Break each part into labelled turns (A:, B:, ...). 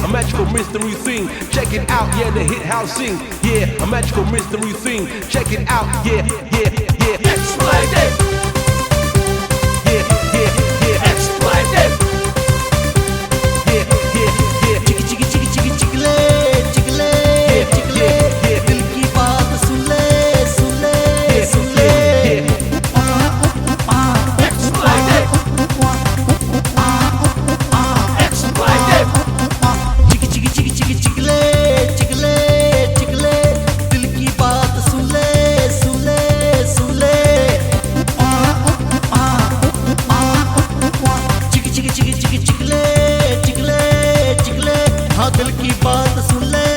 A: a magical mystery thing. Check it out, yeah, the hit house sing. Yeah, a magical mystery thing. Check it out, yeah, yeah, yeah. Exploded. Yeah, yeah, yeah. Exploded. Yeah, yeah, yeah.
B: चिक चिक चिक चिक चिकले चिकले चिकले दिल की बात सुन ले सुन ले सुन ले
A: Exploded. Exploded.
B: चिक चिक चिक चिक चिकले चिकले चिकले दिल की बात सुन ले सुन ले सुन ले चिक चिक चिक चिक चिकले चिकले चिकले हाँ दिल की बात सुन ले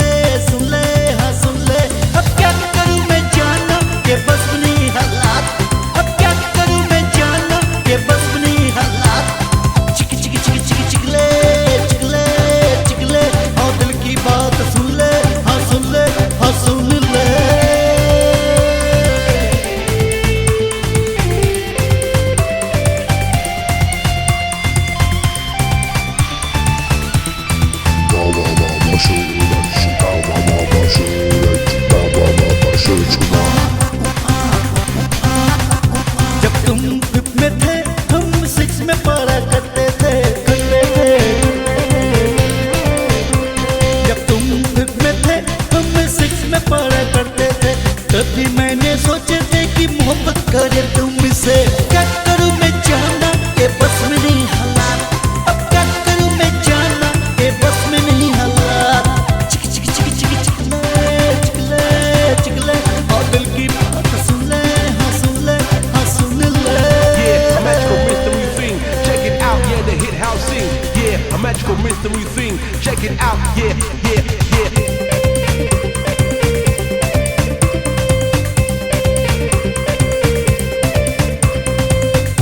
B: हाँ सुन ले अब क्या करूँ मैं जाना के बस नहीं हालात अब क्या करूँ मैं जाना के बस नहीं हालात चिक चिक चिक चिक चिकले चिकले चिकले हाँ दिल की बात सुन ले हाँ सुन ले हाँ सुन ले जब तुम फिफ्थ में थे हम सिक्स में पढ़ा करते थे जब तुम फिफ्थ में थे हम सिक्स में पढ़ा करते थे तभी मैंने सोचे थे कि मोहब्बत करे तुमसे क्या करूँ मैं जाना के बस में नहीं हालात अब क्या करूँ मैं जाना के बस में नहीं हालात चिक चिक चिक चिक चिकले चिकले चिकले और दिल की बात सुन ले हाँ सुन ले हाँ सुन ले
A: Yeah, a magical mystery thing. Check it out, yeah, the hit house sing. Yeah, a magical mystery thing. Check it out, yeah, yeah, yeah.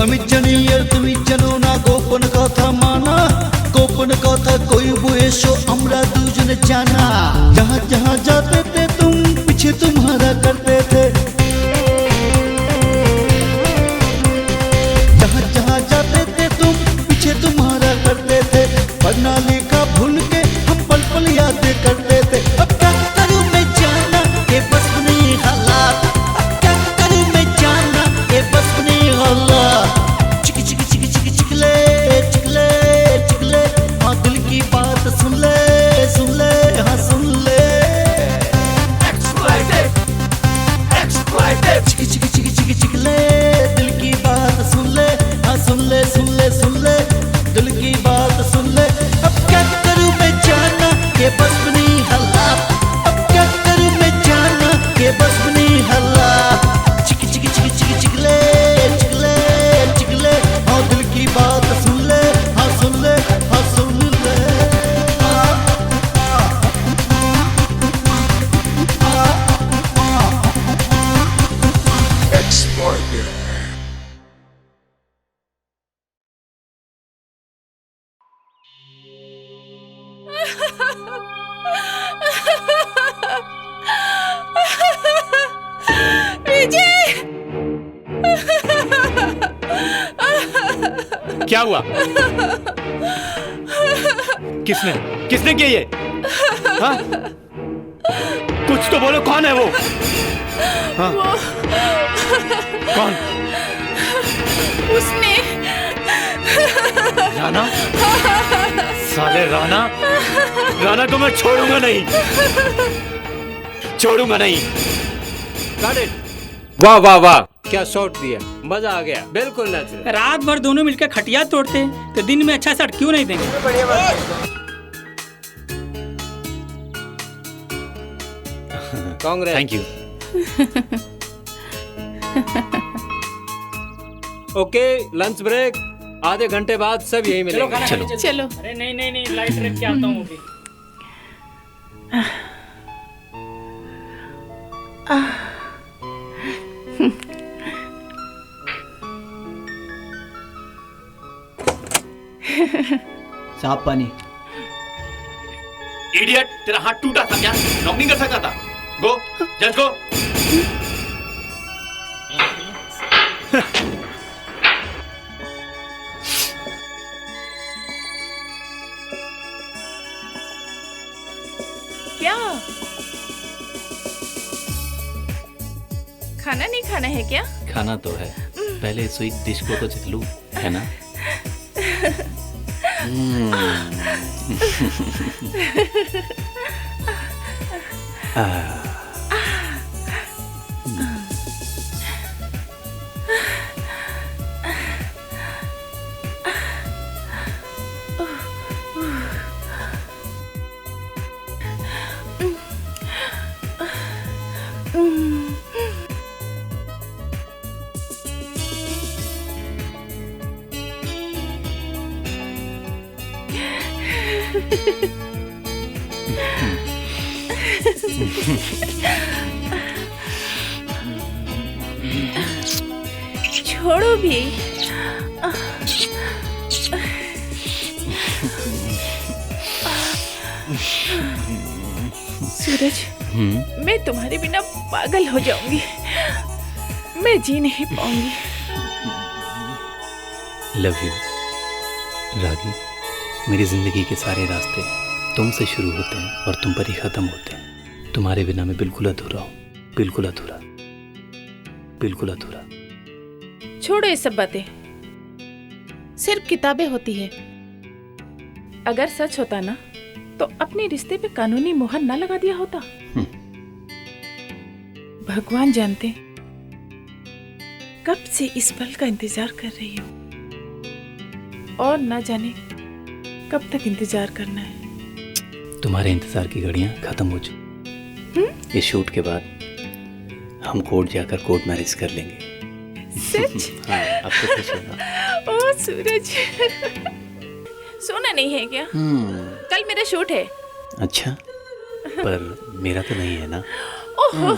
B: Amit जनियर तुमी जनो ना गोपन कथा माना गोपन कथा कोई बुएशो अमरा दूजन जाना जहाँ जहाँ जाते थे तुम पीछे तुम्हारा करते थे जहाँ जहाँ जाते थे तुम पीछे तुम्हारा करते थे पढ़ना लिखा भूल के हम पल पल यादें करते थे अब क्या करूँ मैं जाना के बस नहीं हालात अब क्या करूँ मैं जाना के बस नहीं हालात चिक चिक चिक चिक चिकले चिकले चिकले हाँ दिल की बात सुन ले हाँ सुन ले
A: Exploded. Exploded.
B: चिक चिक चिक चिक चिकले दिल की बात सुन ले हाँ सुन ले दिल की बात सुन ले अब क्या करूँ मैं जाना के बस नहीं हालात अब क्या करूँ मैं जाना के बस नहीं हालात चिक चिक चिक चिक चिकले चिकले चिकले हाँ दिल की बात सुन ले हाँ सुन ले हाँ सुन ले
A: Exploded.
C: विजय
D: क्या हुआ? किसने किसने किया ये? हाँ? कुछ तो बोलो, कौन है वो? हाँ? कौन?
C: उसने
D: राना? साले राना को मैं छोड़ूंगा नहीं, छोड़ूंगा नहीं।
E: वाह वाह वाह, क्या शॉट दिया, मजा आ गया, बिल्कुल नेचुरल।
F: रात भर दोनों मिलकर खटिया तोड़ते तो दिन में अच्छा शॉट क्यों नहीं देंगे?
E: Congress.
D: Thank you.
E: Okay, lunch break. आधे घंटे बाद सब यही मिलेंगे।
C: चलो।
F: अरे नहीं लाइट रख के आता हूँ अभी।
B: साफ पानी।
D: इडियट, तेरा हाथ टूटा था क्या? लॉक नहीं कर सकता था? गो, जस्ट गो।
C: क्या? खाना नहीं खाना है क्या?
G: खाना तो है, पहले स्वीट डिश को तो चख लूं, है ना?
C: छोड़ो भी। सूरज, मैं तुम्हारे बिना पागल हो जाऊंगी। मैं जी नहीं पाऊंगी।
G: लव यू रागी। मेरी जिंदगी के सारे रास्ते तुमसे शुरू होते हैं और तुम पर ही खत्म होते हैं। तुम्हारे बिना मैं बिल्कुल अधूरा हूँ, बिल्कुल अधूरा, बिल्कुल अधूरा।
C: छोड़ो ये सब बातें, सिर्फ किताबें होती है। अगर सच होता ना तो अपने रिश्ते पे कानूनी मोहर ना लगा दिया होता। भगवान जानते कब से इस पल का इंतजार कर रही हूँ और ना जाने कब तक इंतजार करना है।
G: तुम्हारे इंतजार की घड़ियां खत्म हो चुकी। इस शूट के बाद हम कोर्ट जाकर कोर्ट मैरिज कर लेंगे।
C: सच?
G: हाँ, अब तो खुश होगा।
C: ओ सूरज, सोना नहीं है क्या? कल मेरा शूट है।
G: अच्छा, पर मेरा तो नहीं है ना।
C: ओहो।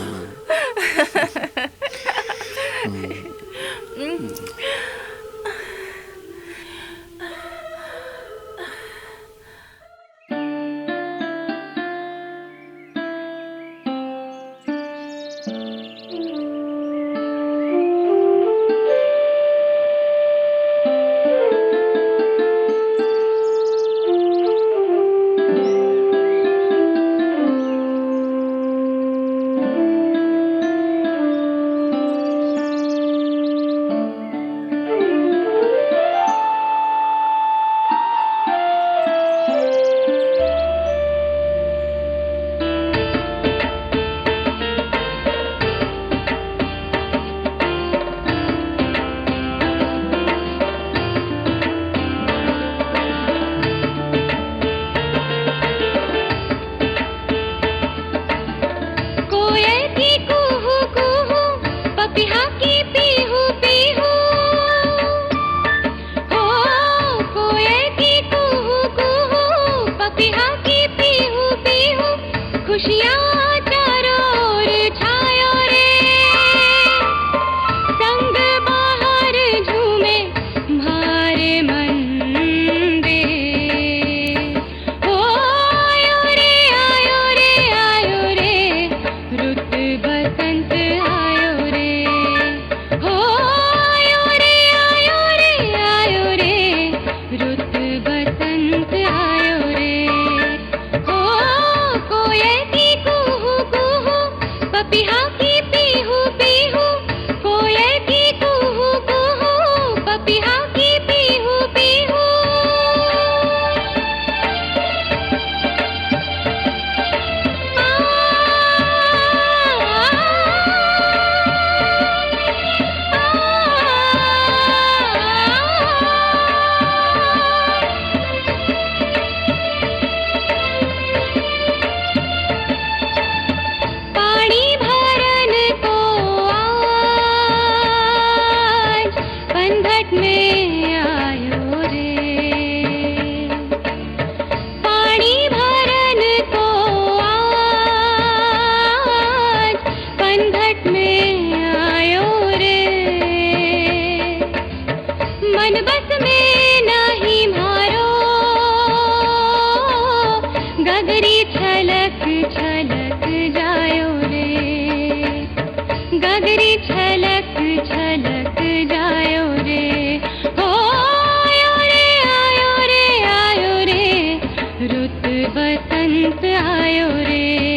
H: बसंत आयो रे।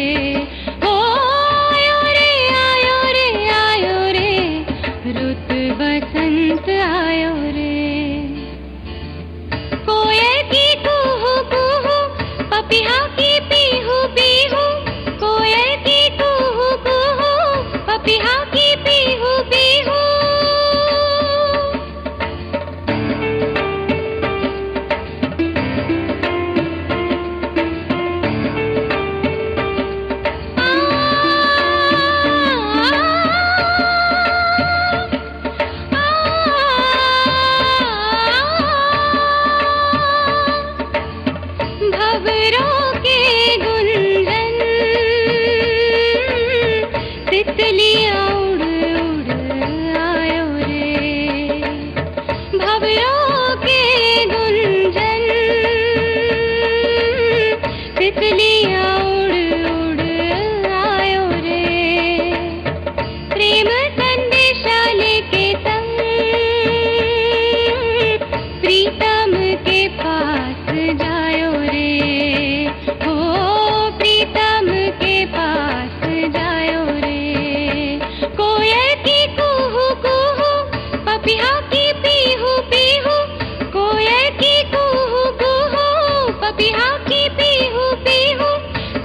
H: बिहा की पीहू पीहू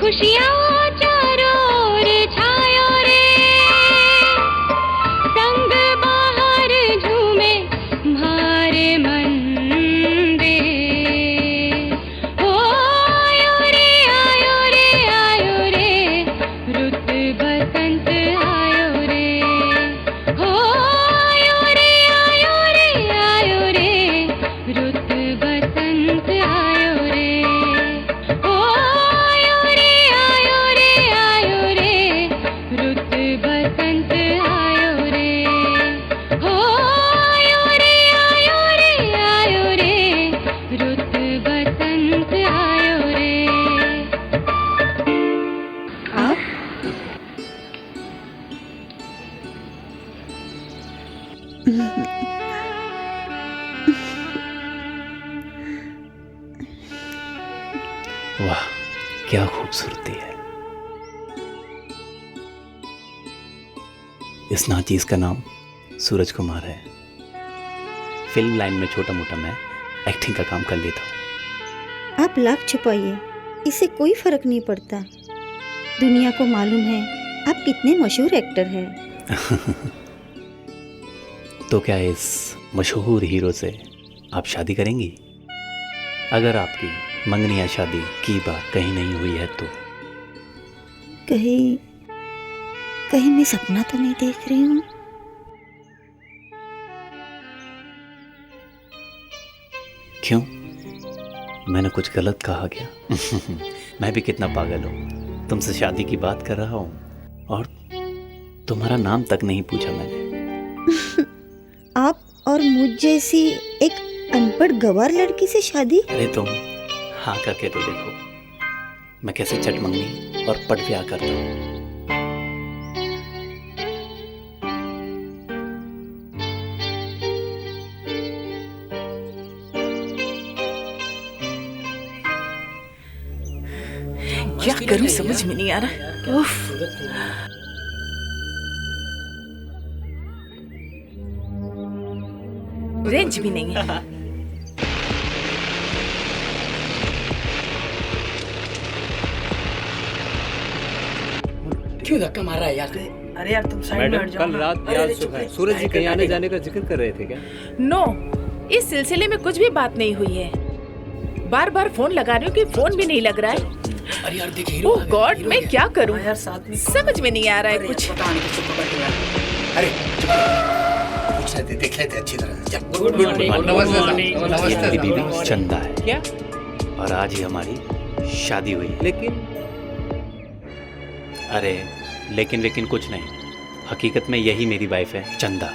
H: खुशियाँ चारों ओर छायो रे संग बाहर झूमे म्हारे मन दे ओ आयो रे रुत बसंत आयो रे हो आयो रे रुत बसंत आयो रे ओ आयो रे रुत बसंत आयो रे हो आयो रे रुत बसंत आयो रे।
G: वाह क्या खूबसूरती है। इस नाचीज का नाम सूरज कुमार है। फिल्म लाइन में छोटा मोटा मैं एक्टिंग का काम कर लेता हूँ।
I: आप लाख छुपाइए, इससे कोई फर्क नहीं पड़ता। दुनिया को मालूम है आप कितने मशहूर एक्टर हैं।
G: तो क्या इस मशहूर हीरो से आप शादी करेंगी? अगर आपकी मंगनी या शादी की बात कहीं नहीं हुई है तो?
I: कहीं मैं सपना तो नहीं देख रही हूँ?
G: क्यों, मैंने कुछ गलत कहा क्या? मैं भी कितना पागल हूँ, तुमसे शादी की बात कर रहा हूँ और तुम्हारा नाम तक नहीं पूछा मैंने।
I: आप और मुझ जैसी एक अनपढ़ गवार लड़की से शादी?
G: अरे तुम हाँ करके तो देखो, मैं कैसे चट मंगनी और पट ब्याह करता हूँ।
C: क्या करूं समझ में नहीं आ रहा। उफ। रेंज भी नहीं है।
F: क्यों धक्का मार रहा है यार?
E: अरे यार तुम साइड में हट जाओ। कल रात या सुबह सूरज जी कहीं आने जाने का जिक्र कर रहे थे क्या?
C: नो, इस सिलसिले में कुछ भी बात नहीं हुई है। बार बार फोन लगा रही हूँ कि फोन भी नहीं लग रहा है।
F: अरे यार देख हीरो।
C: ओह गॉड, मैं क्या करूँ
F: यार साथ में
C: समझ में नहीं आ रहा है कुछ।
J: अरे पूछ लेते, देख लेते अच्छी तरह।
F: Good morning.
G: ये मेरी बीवी चंदा है
E: क्या?
G: और आज ही हमारी शादी हुई है।
E: लेकिन
G: अरे लेकिन कुछ नहीं, हकीकत में यही मेरी वाइफ है चंदा।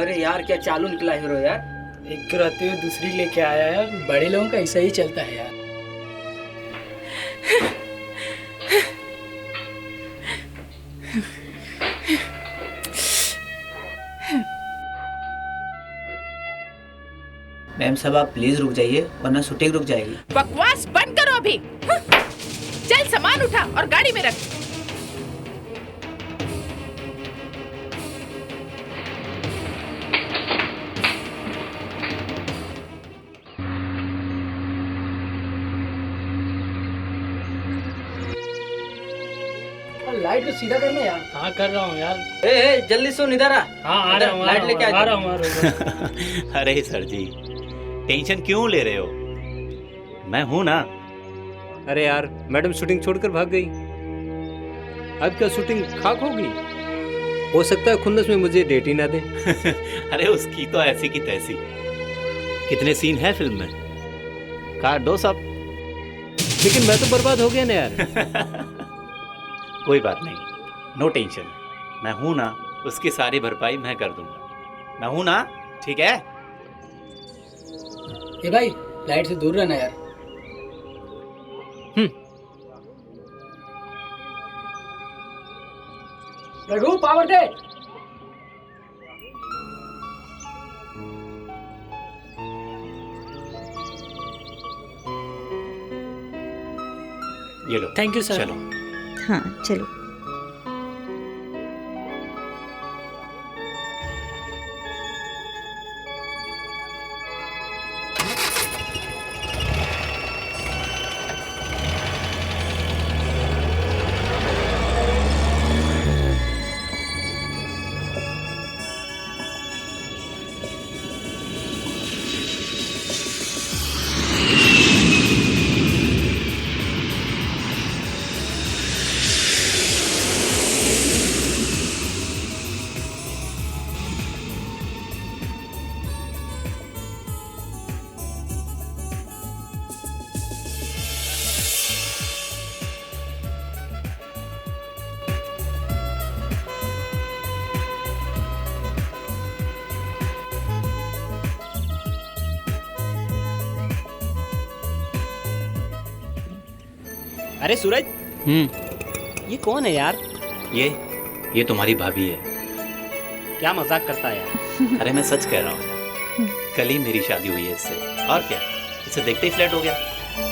F: अरे यार क्या चालू निकला हीरो यार। एक तो रहते हुए दूसरी लेके आया यार। बड़े लोगों का ऐसा ही चलता है यार।
K: मैम साहब आप प्लीज रुक जाइए वरना शूटिंग रुक जाएगी।
C: बकवास बंद करो अभी। चल सामान उठा और गाड़ी में रख।
F: लाइट को सीधा करना यार। हाँ कर रहा हूँ यार।
K: ए जल्दी सुन इधर आ।
F: हाँ आ रहा हूँ।
K: लाइट लेके आ रहा हूँ।
G: अरे सर जी टेंशन क्यों ले रहे हो, मैं हूं ना।
E: अरे यार मैडम शूटिंग छोड़कर भाग गई, अब क्या शूटिंग खाक होगी? हो सकता है खुन्नस में मुझे डेट ही ना दे।
G: अरे उसकी तो ऐसी की तैसी। कितने सीन है फिल्म में, काट दो सब।
E: लेकिन मैं तो बर्बाद हो गया ना यार।
G: कोई बात नहीं, नो टेंशन, मैं हूं ना, उसकी सारी भरपाई मैं कर दूंगा। मैं हूं ना, ठीक है?
F: ए भाई लाइट से दूर रहना यार। रघु पावर दे।
G: ये लो।
F: Thank you sir.
G: चलो
I: हाँ चलो।
L: अरे सूरज, ये कौन है यार?
G: ये तुम्हारी भाभी है।
L: क्या मजाक करता है यार?
G: अरे मैं सच कह रहा हूँ, कल ही मेरी शादी हुई है इससे। और क्या, इसे देखते ही फ्लैट हो गया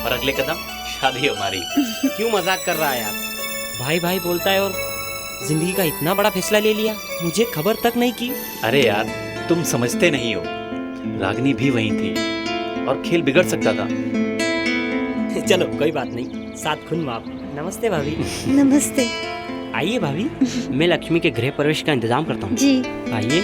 G: और अगले कदम शादी हमारी।
L: क्यों मजाक कर रहा है यार? भाई भाई बोलता है और जिंदगी का इतना बड़ा फैसला ले लिया, मुझे खबर तक नहीं की।
G: अरे यार तुम समझते नहीं हो, रागनी भी वहीं थी और खेल बिगड़ सकता था।
L: चलो कोई बात नहीं, साथ खुन माप। नमस्ते भाभी।
I: नमस्ते।
L: आइए भाभी, मैं लक्ष्मी के गृह प्रवेश का इंतजाम करता हूँ।
I: जी
L: आइए।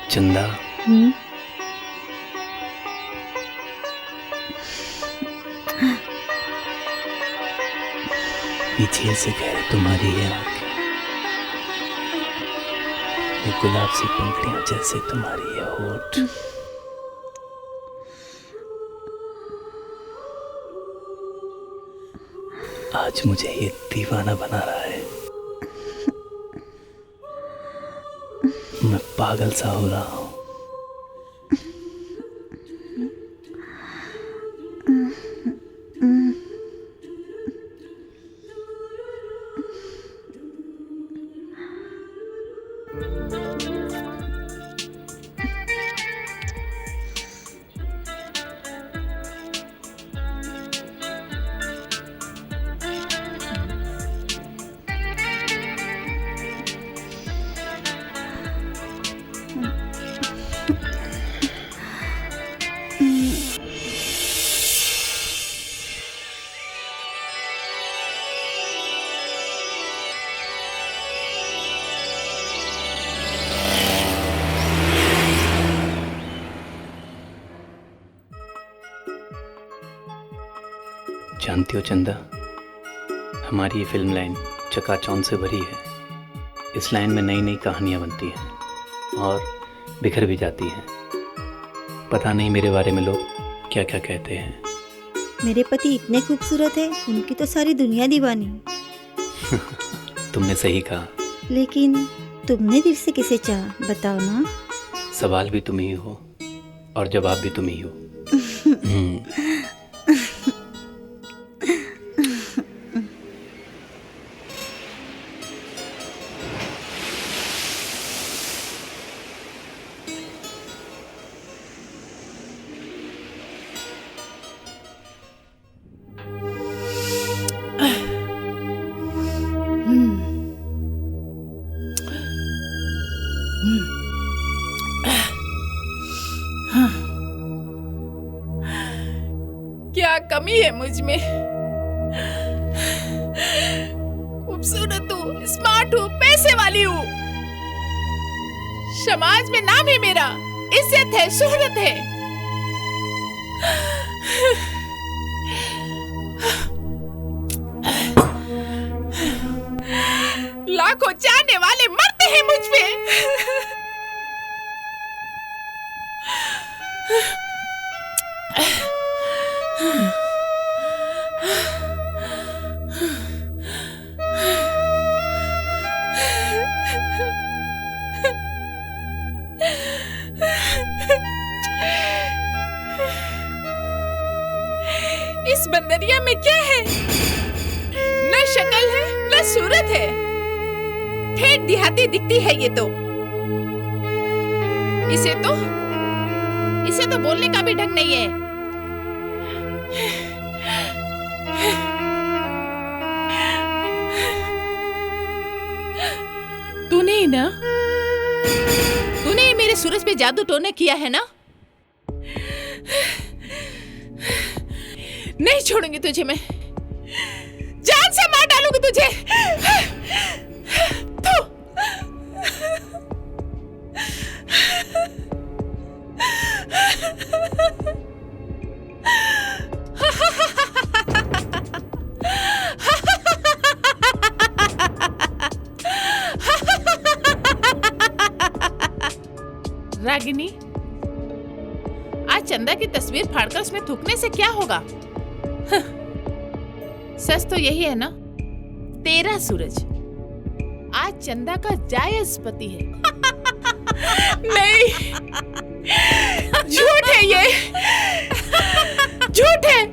G: चंदा, पीछे से कह तुम्हारी ये आंखें, ये गुलाब सी पंखुड़ियां जैसे तुम्हारी ये होठ। आज मुझे ये दीवाना बना रहा है। मैं पागल सा हो रहा हूँ। जानती हो चंदा, हमारी ये फिल्म लाइन चकाचौंध से भरी है। इस लाइन में नई नई कहानियाँ बनती हैं और बिखर भी जाती हैं। पता नहीं मेरे बारे में लोग क्या क्या कहते हैं।
I: मेरे पति इतने खूबसूरत है, उनकी तो सारी दुनिया दीवानी।
G: तुमने सही कहा।
I: लेकिन तुमने दिल से किसे चाहा, बताओ ना।
G: सवाल भी तुम ही हो और जवाब भी तुम ही हो।
C: क्या कमी है मुझ में? खूबसूरत हूँ, स्मार्ट हूँ, पैसे वाली हूँ, समाज में नाम है मेरा, इज्जत है, शोहरत है। लाखों चाहने वाले मरते हैं मुझ पे। इस बंदरिया में क्या है? न शक्ल है, पूरा सूरत है। ठेठ देहाती दिखती है ये तो। इसे तो बोलने का भी ढंग नहीं है। तूने ही मेरे सूरज पे जादू टोना किया है ना? नहीं छोड़ूंगी तुझे मैं, जान से मार डालूंगी तुझे। रागिनी, आज चंदा की तस्वीर फाड़कर उसमें थूकने से क्या होगा? सच तो यही है ना, तेरा सूरज आज चंदा का जायज पति है। नहीं, झूठ है ये, झूठ है ये।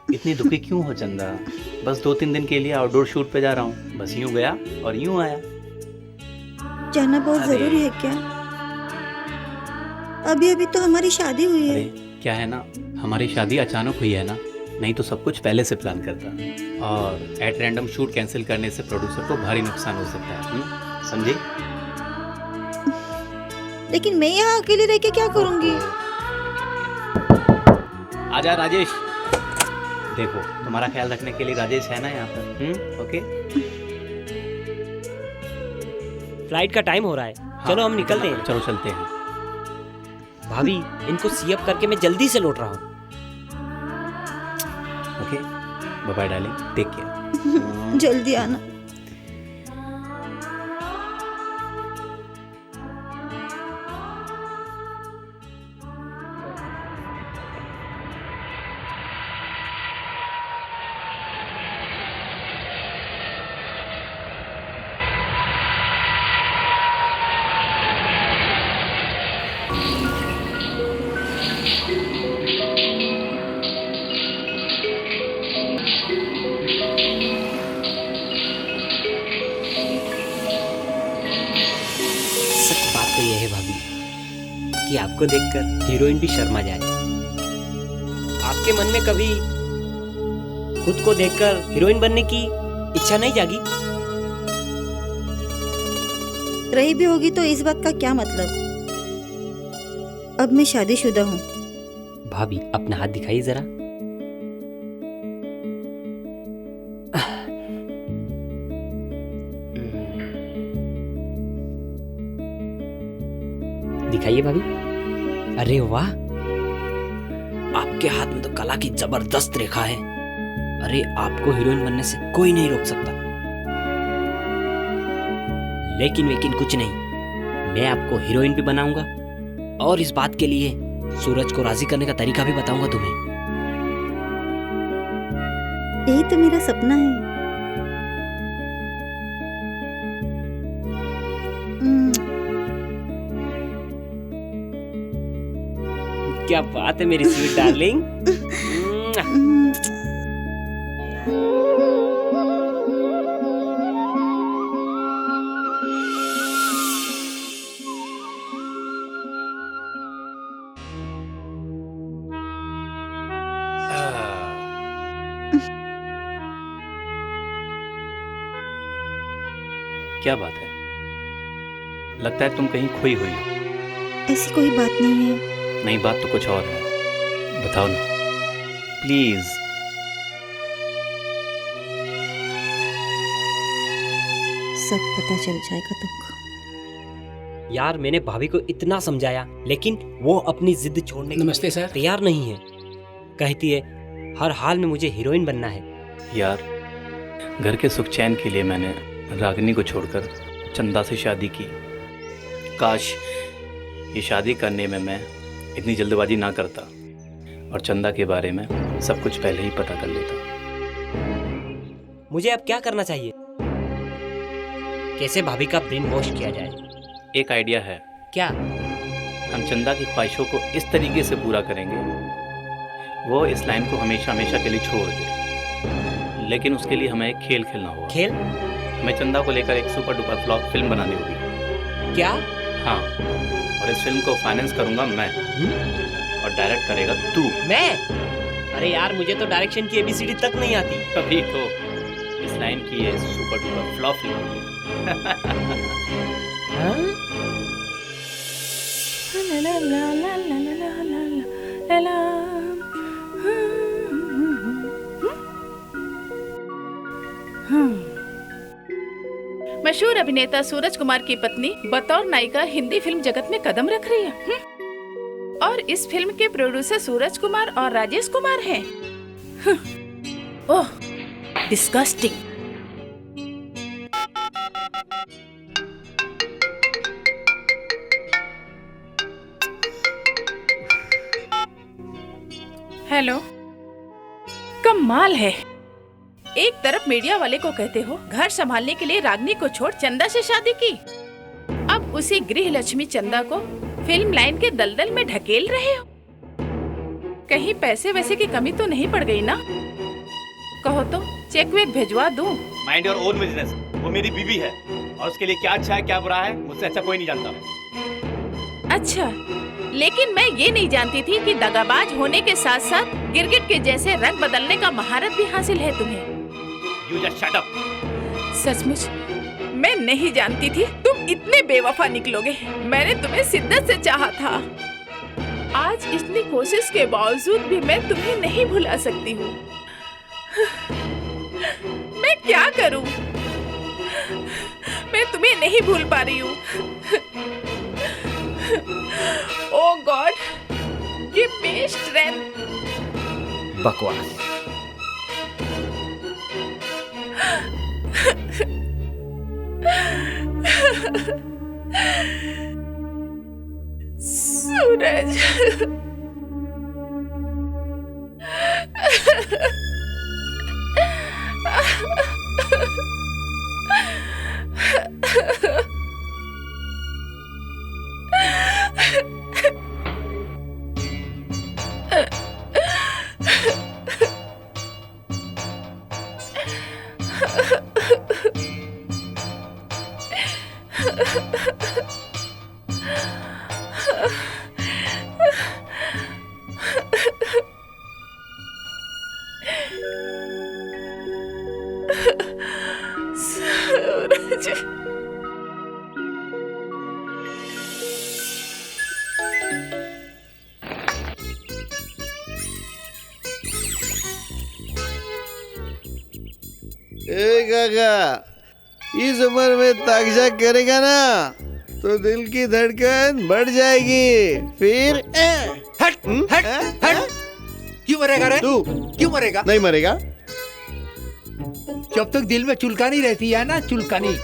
G: इतनी दुखी क्यों हो चंदा? बस 2-3 दिन के लिए आउटडोर शूट पे जा रहा हूँ, बस यूं गया और यूं आया।
I: जाना बहुत जरूरी है क्या? अभी तो हमारी शादी हुई है।
G: क्या है ना, हमारी शादी अचानक हुई है ना, नहीं तो सब कुछ पहले से प्लान करता। और एट रैंडम शूट कैंसिल करने से प्रोड्यूसर को भारी नुकसान हो सकता है, समझे?
I: लेकिन मैं यहाँ अकेले रह के क्या करूँगी?
G: आजा राजेश। देखो, तुम्हारा ख्याल रखने के लिए राजेश है ना यहाँ पर। ओके।
L: फ्लाइट का टाइम हो रहा है। चलो हम निकलते हैं।
G: चलो चलते हैं।
L: भाभी, इनको सीएप करके मैं जल्दी से लौट रहा हूँ।
G: Okay, bye bye darling, take care.
I: जल्दी आना।
L: तो यह है भाभी कि आपको देखकर हीरोइन भी शर्मा जाए। आपके मन में कभी खुद को देखकर हीरोइन बनने की इच्छा नहीं जागी?
I: रही भी होगी तो इस बात का क्या मतलब? अब मैं शादीशुदा हूँ।
L: भाभी, अपना हाथ दिखाइए जरा। दिखाइए भाभी। अरे वाह, आपके हाथ में तो कला की जबरदस्त रेखा है। अरे, आपको हीरोइन बनने से कोई नहीं रोक सकता। लेकिन कुछ नहीं, मैं आपको हीरोइन भी बनाऊंगा और इस बात के लिए सूरज को राजी करने का तरीका भी बताऊंगा तुम्हें।
I: यही तो मेरा सपना है।
L: क्या बात है मेरी स्वीट डार्लिंग।
G: क्या बात है? लगता है तुम कहीं खोई हुई हो।
I: ऐसी कोई बात नहीं है।
G: नहीं, बात तो कुछ और है। बताओ ना प्लीज।
I: सब पता चल जाएगा तुमको।
L: यार मैंने भाभी को इतना समझाया लेकिन वो अपनी जिद छोड़ने
F: नमस्ते सर।
L: तैयार नहीं है। कहती है हर हाल में मुझे हीरोइन बनना है।
G: यार घर के सुख चैन के लिए मैंने रागिनी को छोड़कर चंदा से शादी की। काश ये शादी करने में मैं इतनी जल्दबाजी ना करता और चंदा के बारे में सब कुछ पहले ही पता कर लेता।
L: मुझे अब क्या करना चाहिए? कैसे भाभी का ब्रेन वॉश किया जाए?
G: एक आइडिया है।
L: क्या?
G: हम चंदा की ख्वाहिशों को इस तरीके से पूरा करेंगे वो इस लाइन को हमेशा हमेशा के लिए छोड़ दे, लेकिन उसके लिए हमें एक खेल खेलना होगा।
L: खेल?
G: हमें चंदा को लेकर एक सुपर डुपर फ्लॉप फिल्म बनानी होगी।
L: क्या?
G: हाँ, और इस फिल्म को फाइनेंस करूंगा मैं और डायरेक्ट करेगा तू।
L: मैं? अरे यार मुझे तो डायरेक्शन की ABCD तक नहीं आती।
G: अभी तो इस लाइन की ये सुपर डुपर फ्लॉप फिल्म।
C: मशहूर अभिनेता सूरज कुमार की पत्नी बतौर नायिका हिंदी फिल्म जगत में कदम रख रही है। और इस फिल्म के प्रोड्यूसर सूरज कुमार और राजेश कुमार हैं। ओह, डिस्गस्टिंग। हेलो, कमाल है। एक तरफ मीडिया वाले को कहते हो घर संभालने के लिए रागिनी को छोड़ चंदा से शादी की, अब उसी गृह लक्ष्मी चंदा को फिल्म लाइन के दलदल में ढकेल रहे हो। कहीं पैसे वैसे की कमी तो नहीं पड़ गई ना? कहो तो चेक वेक भिजवा दूं।
D: Mind your own business. वो मेरी बीवी है और उसके लिए क्या अच्छा है क्या बुरा है मुझसे अच्छा कोई नहीं जानता।
C: अच्छा, लेकिन मैं ये नहीं जानती थी कि दगाबाज होने के साथ साथ गिरगिट के जैसे रंग बदलने का महारत भी हासिल है तुम्हें।
D: You just shut up.
C: सचमुच मैं नहीं जानती थी तुम इतने बेवफा निकलोगे। मैंने तुम्हें शिद्दत से चाहा था। आज इतनी कोशिश के बावजूद भी मैं तुम्हें नहीं भुला सकती हूँ। मैं क्या करूँ? मैं तुम्हें नहीं भूल पा रही हूँ। ओह गॉड, गिव मी स्ट्रेंथ।
L: बकवास।
C: सूरज,
M: इस उम्र में ताकजा करेगा ना तो दिल की धड़कन बढ़ जाएगी। फिर
J: हट हट हट। क्यों मरेगा रे?
M: तू
J: क्यों मरेगा?
M: नहीं मरेगा।
J: जब तक दिल में चुलकानी रहती है ना, चुलकानी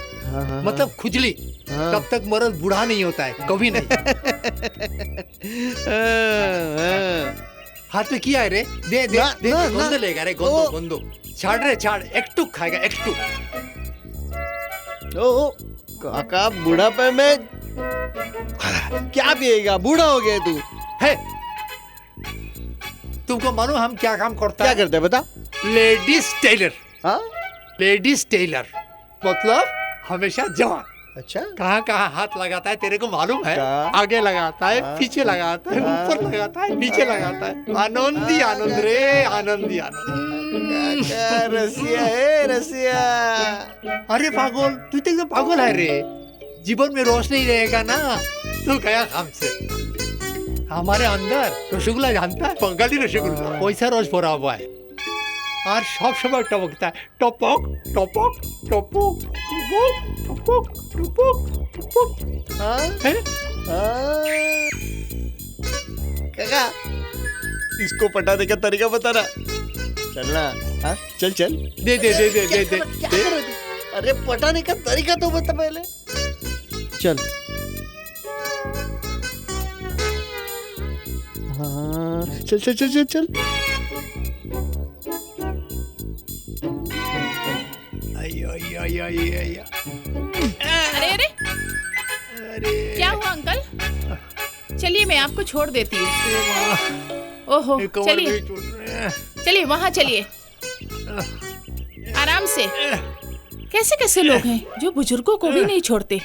J: मतलब खुजली, तब तक मर्द बूढ़ा नहीं होता है, कभी नहीं। हाथ में किया है रे? दे दे दे। गोंदो लेगा रे, गोंदो गोंदो। छाड़ रे छाड़। एकटू खाएगा, एकटू।
M: ओ काका, बुढ़ापे में क्या पिएगा? बूढ़ा हो गया तू।
J: है तुमको मालूम हम क्या काम करता
M: क्या करते हैं बता?
J: Ladies tailor.
M: हाँ,
J: लेडीज टेलर मतलब हमेशा जवान।
M: अच्छा,
J: कहाँ कहाँ हाथ लगाता है तेरे को मालूम है? आगे लगाता है, पीछे लगाता है, ऊपर लगाता है, नीचे लगाता है। आनंदी आनंद रे, आनंदी आनंद।
M: रसिया है रसिया।
J: अरे पागल, तू तो एकदम पागल है रे। जीवन में रोशनी रहेगा ना तो गया काम से। हमारे अंदर रसगुल्ला जानता है, बंगाली रसगुल्ला वैसा रोज भरा हुआ है और सब समय टपकता है, टपक टपक टपक टपक टपक टपक।
M: काका इसको पटाने का तरीका बता ना। चलना, हाँ चल चल।
J: दे दे दे दे दे दे, दे।
M: अरे पटाने का तरीका तो बता पहले। चल। हाँ चल चल चल चल चल।
C: अरे अरे क्या हुआ अंकल? चलिए मैं आपको छोड़ देती हूँ। ओहो चलिए चलिए वहाँ चलिए, आराम से। कैसे कैसे लोग हैं जो बुजुर्गों को भी नहीं छोड़ते।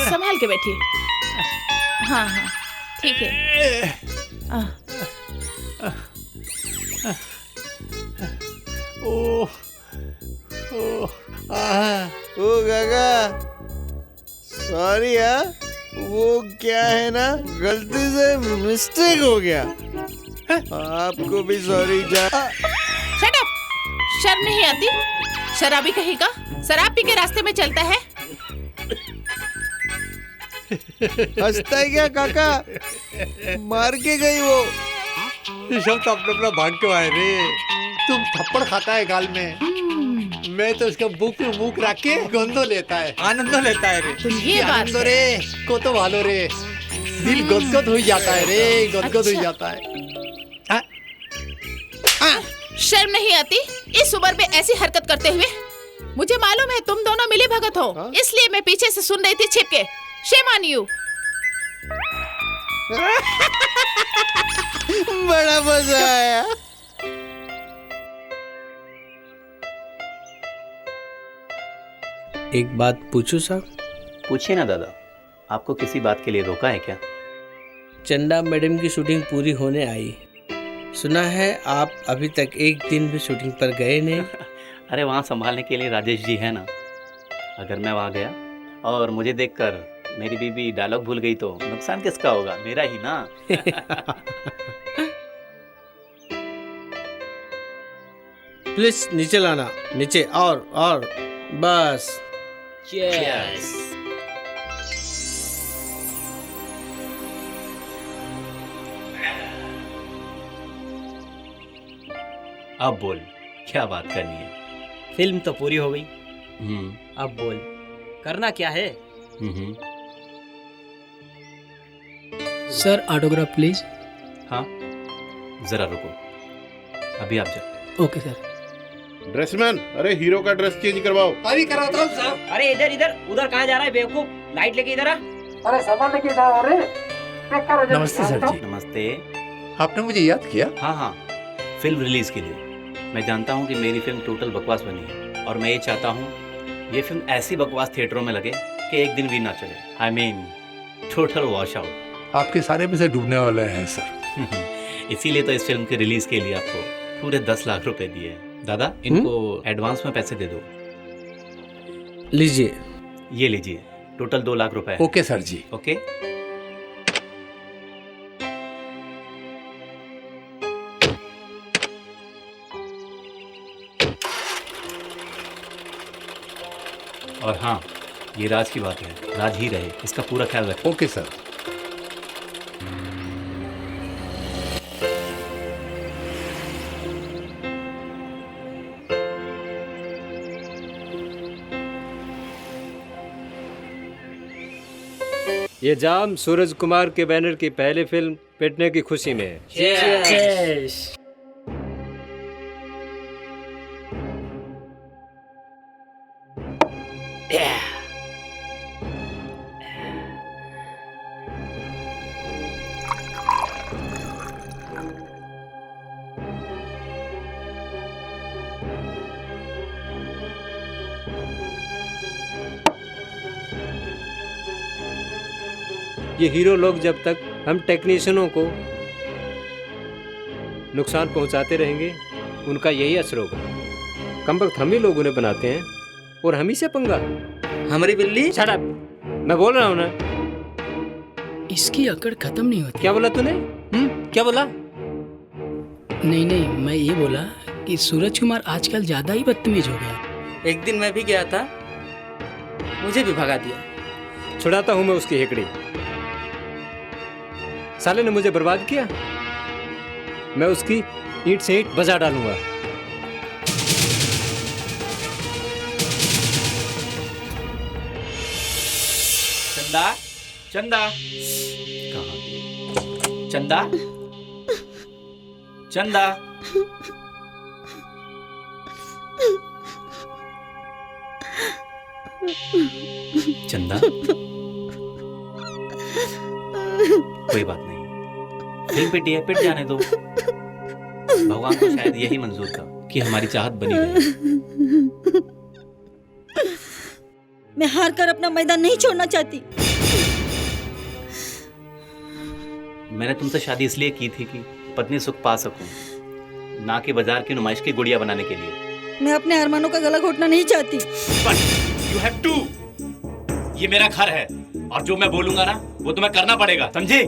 C: संभाल के बैठिए। हाँ हाँ ठीक है।
M: ओ गागा सॉरी यार, वो क्या है ना, गलती से मिस्टेक हो गया। आपको भी सॉरी जा।
C: शट अप, शर्म नहीं आती? शराबी कहेगा, शराब पी के रास्ते में चलता है।
M: हंसता है क्या काका? मार के गई वो।
J: ये सब तो अपना अपना भाग के आए रे। तुम थप्पड़ खाता है गाल में, मैं तो उसका बुक पे मुंह रख के गंदो लेता है, आनंदो लेता है रे।
C: तो ये बात
J: आनंदो रे को तो भालो रे, दिल गदगद हो जाता है रे, गदगद हो जाता है।
C: शर्म नहीं आती इस उम्र में ऐसी हरकत करते हुए? मुझे मालूम है तुम दोनों मिली भगत हो, इसलिए मैं पीछे से सुन रही थी छिप के। Shame on you.
M: बड़ा मजा आया।
F: एक बात पूछूं साहब?
G: पूछिए ना दादा, आपको किसी बात के लिए रोका है क्या?
F: चंदा मैडम की शूटिंग पूरी होने आई, सुना है आप अभी तक एक दिन भी शूटिंग पर गए नहीं।
G: अरे वहाँ संभालने के लिए राजेश जी है ना। अगर मैं वहाँ गया और मुझे देखकर मेरी बीबी डायलॉग भूल गई तो नुकसान किसका होगा? मेरा ही ना।
F: प्लीज नीचे लाना, नीचे और बस।
G: Cheers. अब बोल, क्या बात करनी है?
L: फिल्म तो पूरी हो गई,
G: अब
L: बोल करना क्या है?
F: Sir autograph please.
G: हाँ जरा रुको, अभी आप जाओ।
F: Okay sir.
N: ड्रेसमैन, अरे हीरो का ड्रेस चेंज करवाओ।
J: अभी करवाता हूँ साहब।
L: अरे इधर इधर, उधर कहाँ जा रहा है बेवकूफ? लाइट लेके इधर आ।
J: अरे सामान लेके जा रहे। नमस्ते सर जी।
G: नमस्ते।
J: आपने मुझे याद किया?
G: हाँ हाँ, फिल्म रिलीज के लिए। मैं जानता हूँ कि मेरी फिल्म टोटल बकवास बनी है और मैं ये चाहता हूँ ये फिल्म ऐसी बकवास थिएटरों में लगे कि एक दिन भी ना चले। I mean total wash out.
J: आपके सारे पैसे डूबने वाले हैं सर।
G: इसीलिए तो इस फिल्म के रिलीज के लिए आपको पूरे 10 लाख रुपए दिए हैं। दादा इनको एडवांस में पैसे दे दो।
F: लीजिए।
G: ये लीजिए, टोटल 2 लाख रुपए।
J: ओके सर जी।
G: ओके। और हाँ, ये राज की बात है, राज ही रहे, इसका पूरा ख्याल रखें।
J: Okay sir.
E: ये जाम सूरज कुमार के बैनर की पहली फिल्म पिटने की खुशी में है।
F: Cheers.
E: ये हीरो लोग जब तक हम टेक्नीशियनों को नुकसान पहुंचाते रहेंगे उनका यही असर होगा। कम वक्त हम ही लोग उन्हें बनाते हैं और हम ही से पंगा।
K: हमारी बिल्ली।
E: शट अप, मैं बोल रहा हूँ ना।
O: इसकी अकड़ खत्म नहीं होती।
E: क्या बोला तूने? क्या बोला?
O: नहीं नहीं, मैं ये बोला कि सूरज कुमार आजकल ज्यादा ही बदतमीज हो गया।
K: एक दिन मैं भी गया था, मुझे भी भगा दिया।
E: छुड़ाता हूँ मैं उसकी हेकड़ी। साले ने मुझे बर्बाद किया, मैं उसकी ईंट से ईंट बजा डालूंगा।
D: चंदा, चंदा, चंदा, चंदा, चंदा, कोई बात नहीं, फिल्म पिटी है, पिट जाने दो। भगवान को शायद यही मंजूर था कि हमारी चाहत बनी रहे।
I: मैं हार कर अपना मैदान नहीं छोड़ना चाहती।
D: मैंने तुमसे शादी इसलिए की थी कि पत्नी सुख पा सकूं, ना कि बाजार की नुमाइश की गुड़िया बनाने के लिए।
I: मैं अपने अरमानों का गला घोटना नहीं चाहती।
D: You have to. ये मेरा घर है और जो मैं बोलूंगा ना वो तुम्हें करना पड़ेगा, समझे?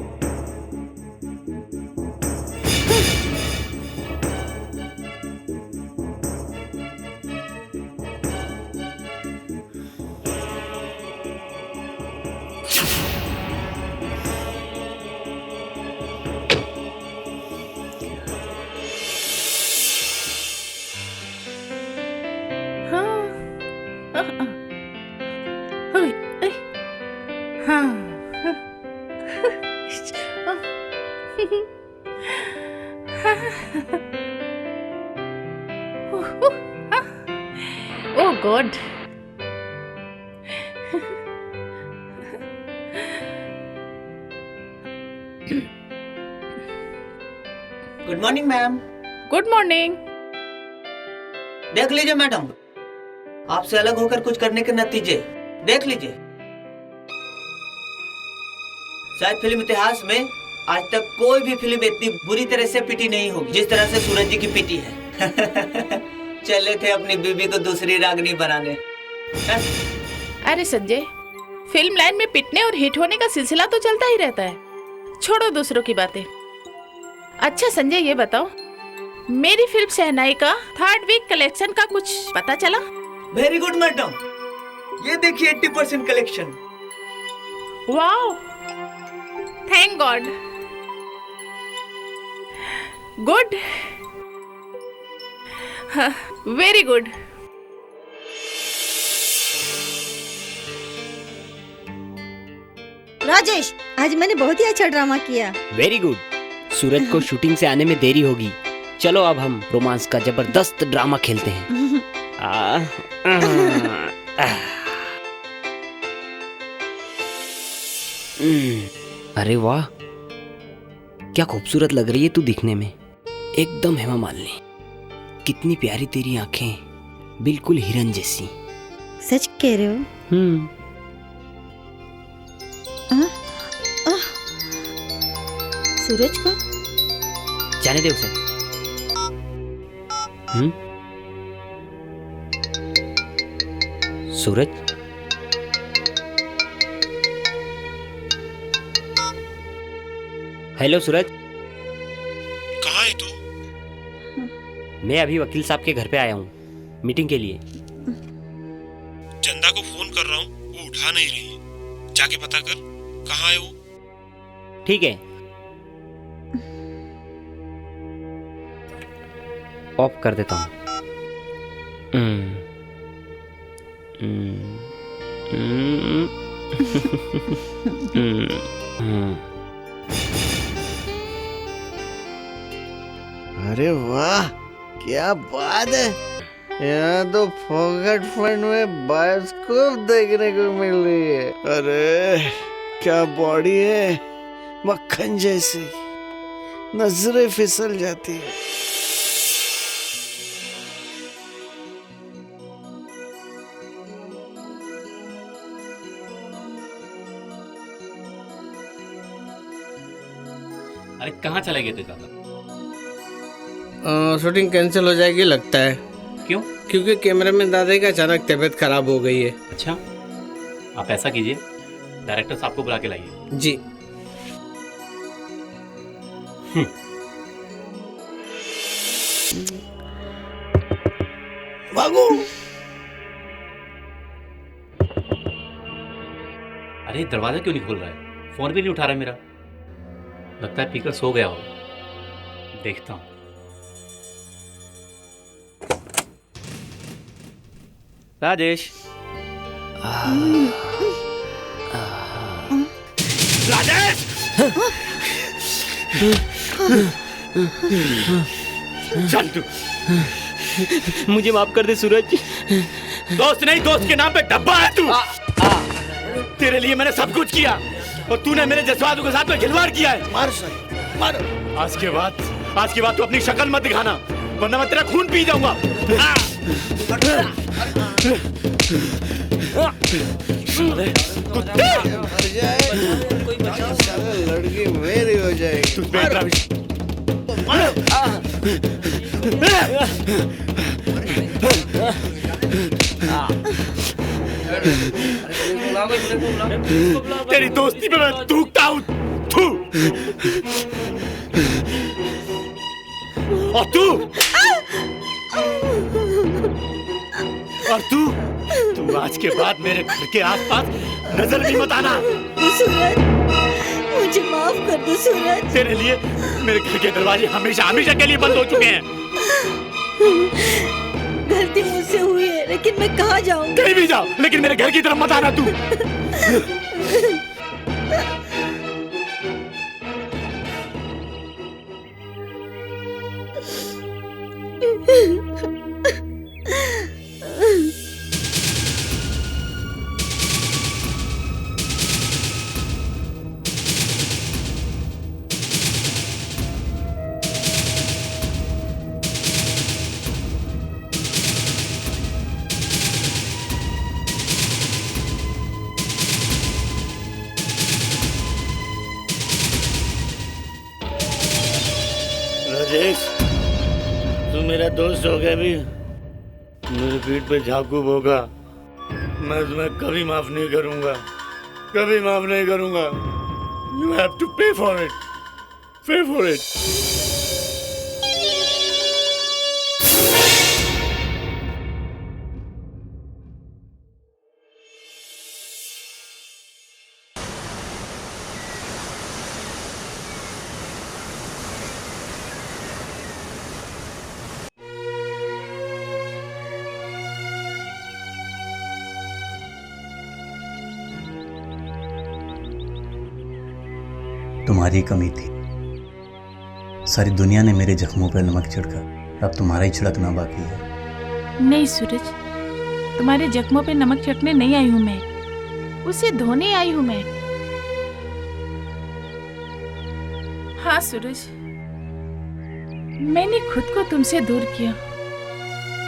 C: Oh God.
K: Good morning ma'am.
C: Good morning.
K: देख लीजिए मैडम, आपसे अलग होकर कुछ करने के नतीजे देख लीजिए। शायद फिल्म इतिहास में आज तक कोई भी फिल्म इतनी बुरी तरह से पिटी नहीं होगी जिस तरह से सूरज जी की पिटी है। चले थे अपनी बीबी को दूसरी रागनी बनाने।
C: अरे संजय, फिल्म लाइन में पिटने और हिट होने का सिलसिला तो चलता ही रहता है, छोड़ो दूसरों की बातें। अच्छा संजय, ये बताओ, मेरी फिल्म शहनाई का 3rd वीक कलेक्शन का कुछ पता चला?
K: वेरी गुड मैडम, ये देखिए 80% collection.
C: Wow, thank God. Good, very good.
I: Rajesh, आज मैंने बहुत ही अच्छा ड्रामा किया।
L: Very good. सूरज को शूटिंग से आने में देरी होगी, चलो अब हम रोमांस का जबरदस्त ड्रामा खेलते हैं। अरे वाह, क्या खूबसूरत लग रही है तू दिखने में, एकदम हेमा मालिनी। कितनी प्यारी तेरी आंखें, बिल्कुल हिरन जैसी।
I: सच कह रहे हो? सूरज को
L: जाने दे उसे। सूरज, हेलो सूरज।
N: कहाँ है तू?
L: मैं अभी वकील साहब के घर पे आया हूँ मीटिंग के लिए।
N: चंदा को फोन कर रहा हूँ, वो उठा नहीं रही। जाके पता कर कहाँ है वो।
L: ठीक है, ऑफ कर देता हूँ।
M: अरे वाह, क्या बात है। यहाँ तो फोकट फंड में बायोस्कोप देखने को मिल रही है। अरे क्या बॉडी है, मक्खन जैसी, नजरें फिसल जाती है।
D: अरे कहाँ चले गए थे दादा?
F: शूटिंग कैंसिल हो जाएगी लगता है।
D: क्यों?
F: क्योंकि कैमरामैन दादा का अचानक तबीयत खराब हो गई है।
D: अच्छा, आप ऐसा कीजिए, डायरेक्टर साहब को बुला के लाइए।
F: जी।
M: भागो।
D: अरे दरवाजा क्यों नहीं खोल रहा है? फोन भी नहीं उठा रहा है मेरा। लगता है पीकर सो गया हो। देखता हूँ। राजेश।
L: राजेश! चल तू, मुझे माफ कर दे सूरज। दोस्त नहीं, दोस्त के नाम पे डब्बा है तू। तेरे लिए मैंने सब कुछ किया और तूने मेरे जज्बातों के साथ में खिलवाड़ किया है।
M: मार सही, मार।
L: आज के बाद तू अपनी शक्ल मत दिखाना, वरना मैं तेरा खून पी जाऊंगा।
M: मर जाए, लड़की मेरी हो जाएगी।
L: तेरी दोस्ती पे मैं थूकता हूँ। और तू आज के बाद मेरे घर के आसपास नजर नहीं मत आना।
P: सूरज, मुझे माफ कर दो सूरज।
L: तेरे लिए मेरे घर के दरवाजे हमेशा हमेशा के लिए बंद हो चुके हैं।
P: गलती मुझसे हुई है, लेकिन मैं कहाँ जाऊँ?
L: कहीं भी जाओ, लेकिन मेरे घर की तरफ मत आना तू।
M: राजेश, तू मेरा दोस्त हो गया भी मेरे पीठ पे झाकू भोगा, मैं तुम्हें कभी माफ नहीं करूंगा, कभी माफ नहीं करूंगा। यू हैव टू पे फॉर इट, पे फॉर इट।
G: तुम्हारी कमी थी। सारी दुनिया ने मेरे जख्मों पर नमक छिड़का, अब तुम्हारा ही छिड़कना बाकी है।
C: नहीं सूरज, तुम्हारे जख्मों पे नमक छिड़कने नहीं आई हूँ मैं, उसे धोने आई हूँ मैं। हाँ सूरज, मैंने खुद को तुमसे दूर किया,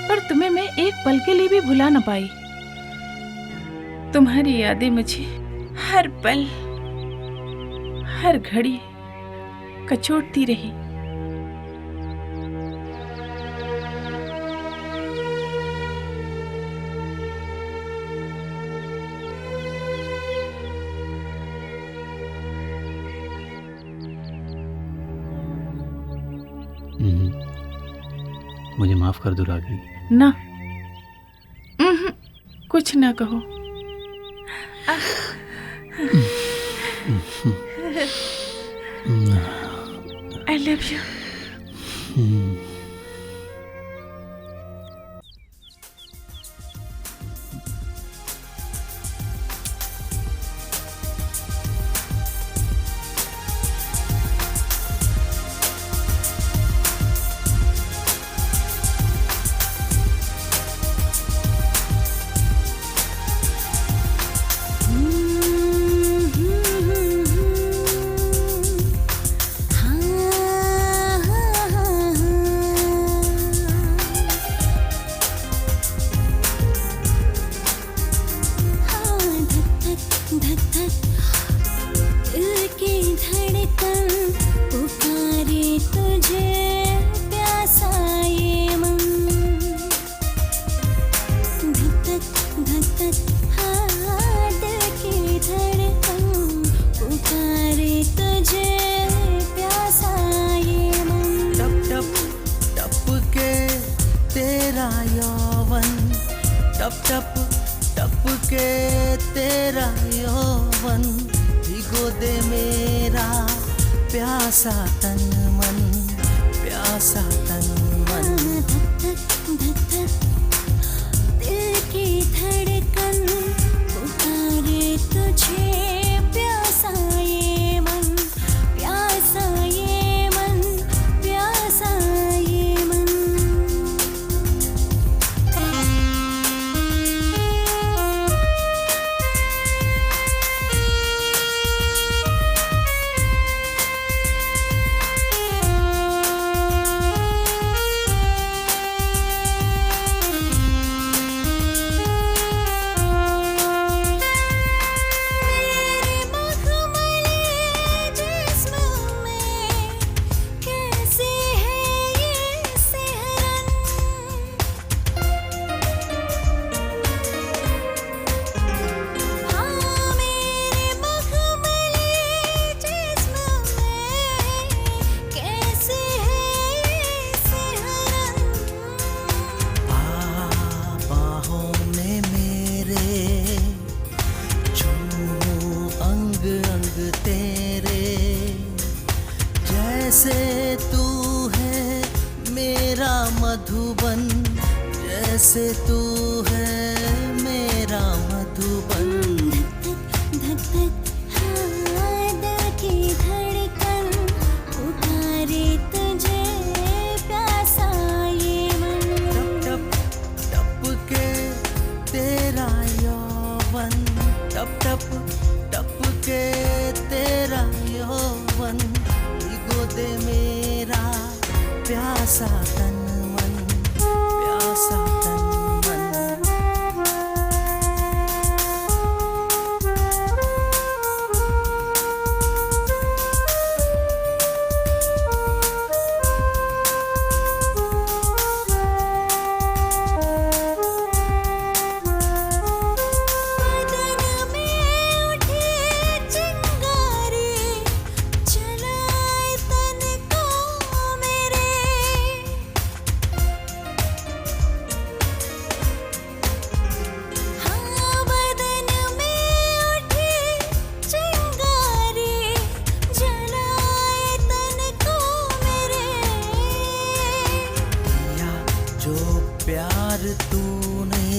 C: पर तुम्हें मैं एक पल के लिए भी भुला न पाई। तुम्हारी यादें मुझे हर पल हर घड़ी कचोटती रही।
G: मुझे माफ कर दो रागी।
C: ना, कुछ ना कहो। I love you.
H: धक धक हाँ दिल
B: टप टप टप के तेरा यौवन भिगो दे मेरा प्यासा तन मन, प्यासा तन मन।
H: दिल की धड़कन पुकारे तुझे, प्यासा ये मन, प्यासा ये मन, प्यासा ये मन।
B: जैसे तू है मेरा मधुबन, जैसे तू है मेरा मधुबन।
H: धक धक हाँ दिल की धड़कन पुकारे तुझे, प्यासा ये मन।
B: टप टप टप के तेरा यौवन, टप टप टप के तेरा यौवन भिगो दे मेरा प्यासा तन मन, प्यासा तन मन। प्यार तूने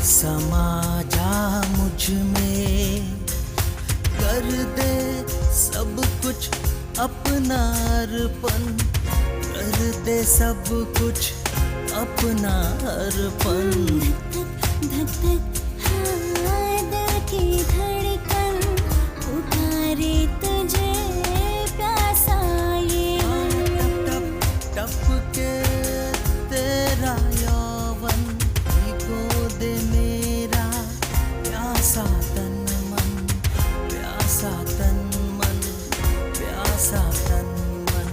B: समा जा मुझ में, कर दे सब कुछ अपना अर्पण, कर दे सब कुछ अपना अर्पण।
H: धक धक हाँ दिल की धड़कन पुकारे तुझे, प्यासा ये मन।
B: टप टप के तेरा यौवन भिगो दे मेरा प्यासा तन मन, प्यासा तन मन, प्यासा तन मन।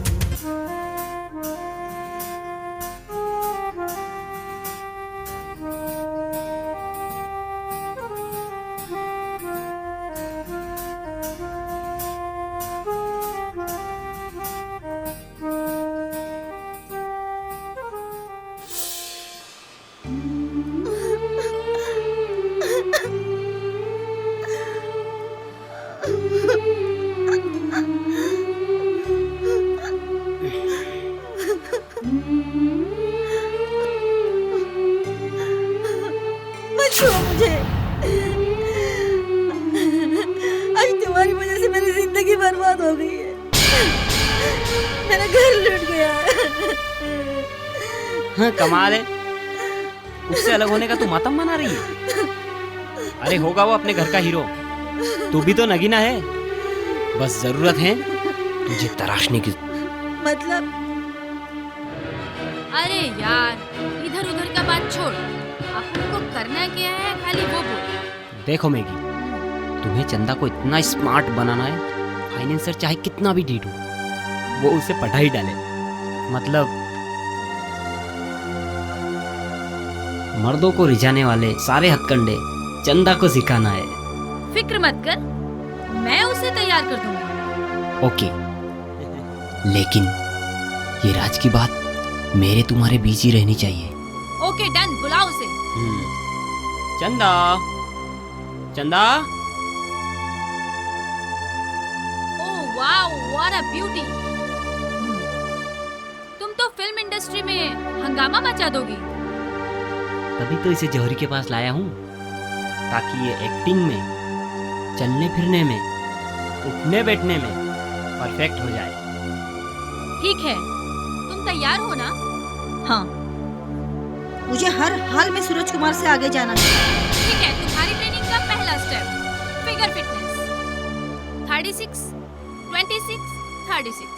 P: मुझे आज तुम्हारी वजह से मेरी जिंदगी बर्बाद हो गई है, मेरा घर लूट गया।
L: हाँ कमाल है, उससे अलग होने का तू मातम मना रही है। अरे होगा वो अपने घर का हीरो, तू भी तो नगीना है, बस जरूरत है तुझे तराशने की।
P: मतलब
Q: अरे यार इधर उधर का बात छोड़, अपन को करना क्या है खाली वो बोल।
L: देखो मैगी, तुम्हें चंदा को इतना स्मार्ट बनाना है, फाइनेंसर चाहे कितना भी ढीठ हो वो उसे पढ़ा ही डाले। मतलब मर्दों को रिझाने वाले सारे हथकंडे चंदा को सिखाना है।
Q: फिक्र मत कर, मैं उसे तैयार कर दूंगी।
L: ओके, लेकिन ये राज की बात मेरे तुम्हारे बीच ही रहनी चाहिए।
Q: ओके डन, बुलाओ उसे।
L: चंदा, चंदा।
Q: Oh wow, what a beauty. तुम तो फिल्म इंडस्ट्री में हंगामा मचा दोगी।
L: तभी तो इसे जौहरी के पास लाया हूँ, ताकि ये एक्टिंग में, चलने फिरने में, उठने बैठने में परफेक्ट हो जाए।
Q: ठीक है, तुम तैयार हो ना?
P: हाँ, मुझे हर हाल में सूरज कुमार से आगे जाना है।
Q: ठीक है, तुम्हारी ट्रेनिंग का पहला स्टेप फिगर फिटनेस। 36, 26, 36।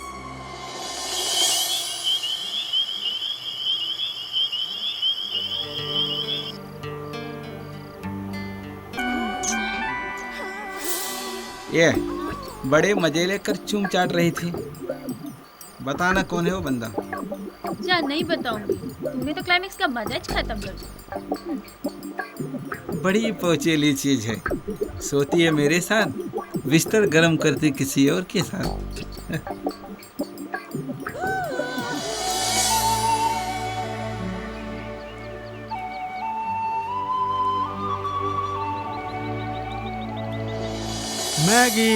R: ये बड़े मजे लेकर चूम चाट रही थी। बताना कौन है वो बंदा?
Q: जा नहीं बताऊंगी, तुमने तो क्लाइमेक्स का मजा खत्म कर दिया।
R: बड़ी पोचेली चीज है, सोती है मेरे साथ, बिस्तर गर्म करती किसी और के साथ।
J: Maggi